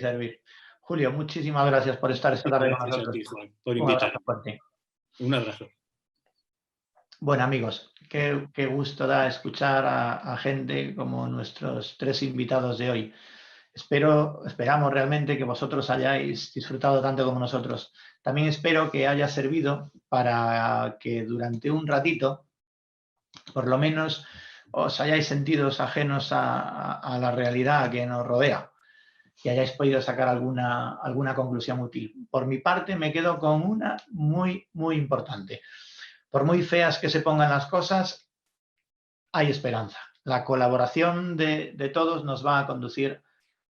a hervir, Julio, muchísimas gracias por estar esta tarde con nosotros. Gracias a ti, Juan, por Un abrazo invitarme. fuerte. Un abrazo. Bueno, amigos, qué gusto da escuchar a gente como nuestros 3 invitados de hoy. Esperamos realmente que vosotros hayáis disfrutado tanto como nosotros. También espero que haya servido para que durante un ratito, por lo menos, os hayáis sentido ajenos a la realidad que nos rodea y hayáis podido sacar alguna conclusión útil. Por mi parte, me quedo con una muy, muy importante. Por muy feas que se pongan las cosas, hay esperanza. La colaboración de todos nos va a conducir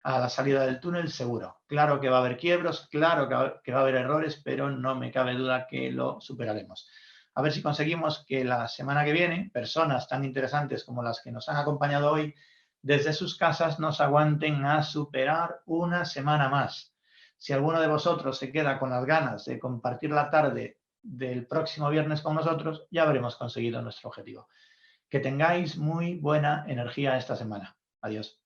a la salida del túnel seguro. Claro que va a haber quiebros, claro que va a haber errores, pero no me cabe duda que lo superaremos. A ver si conseguimos que la semana que viene personas tan interesantes como las que nos han acompañado hoy desde sus casas nos aguanten a superar una semana más. Si alguno de vosotros se queda con las ganas de compartir la tarde del próximo viernes con nosotros, ya habremos conseguido nuestro objetivo. Que tengáis muy buena energía esta semana. Adiós.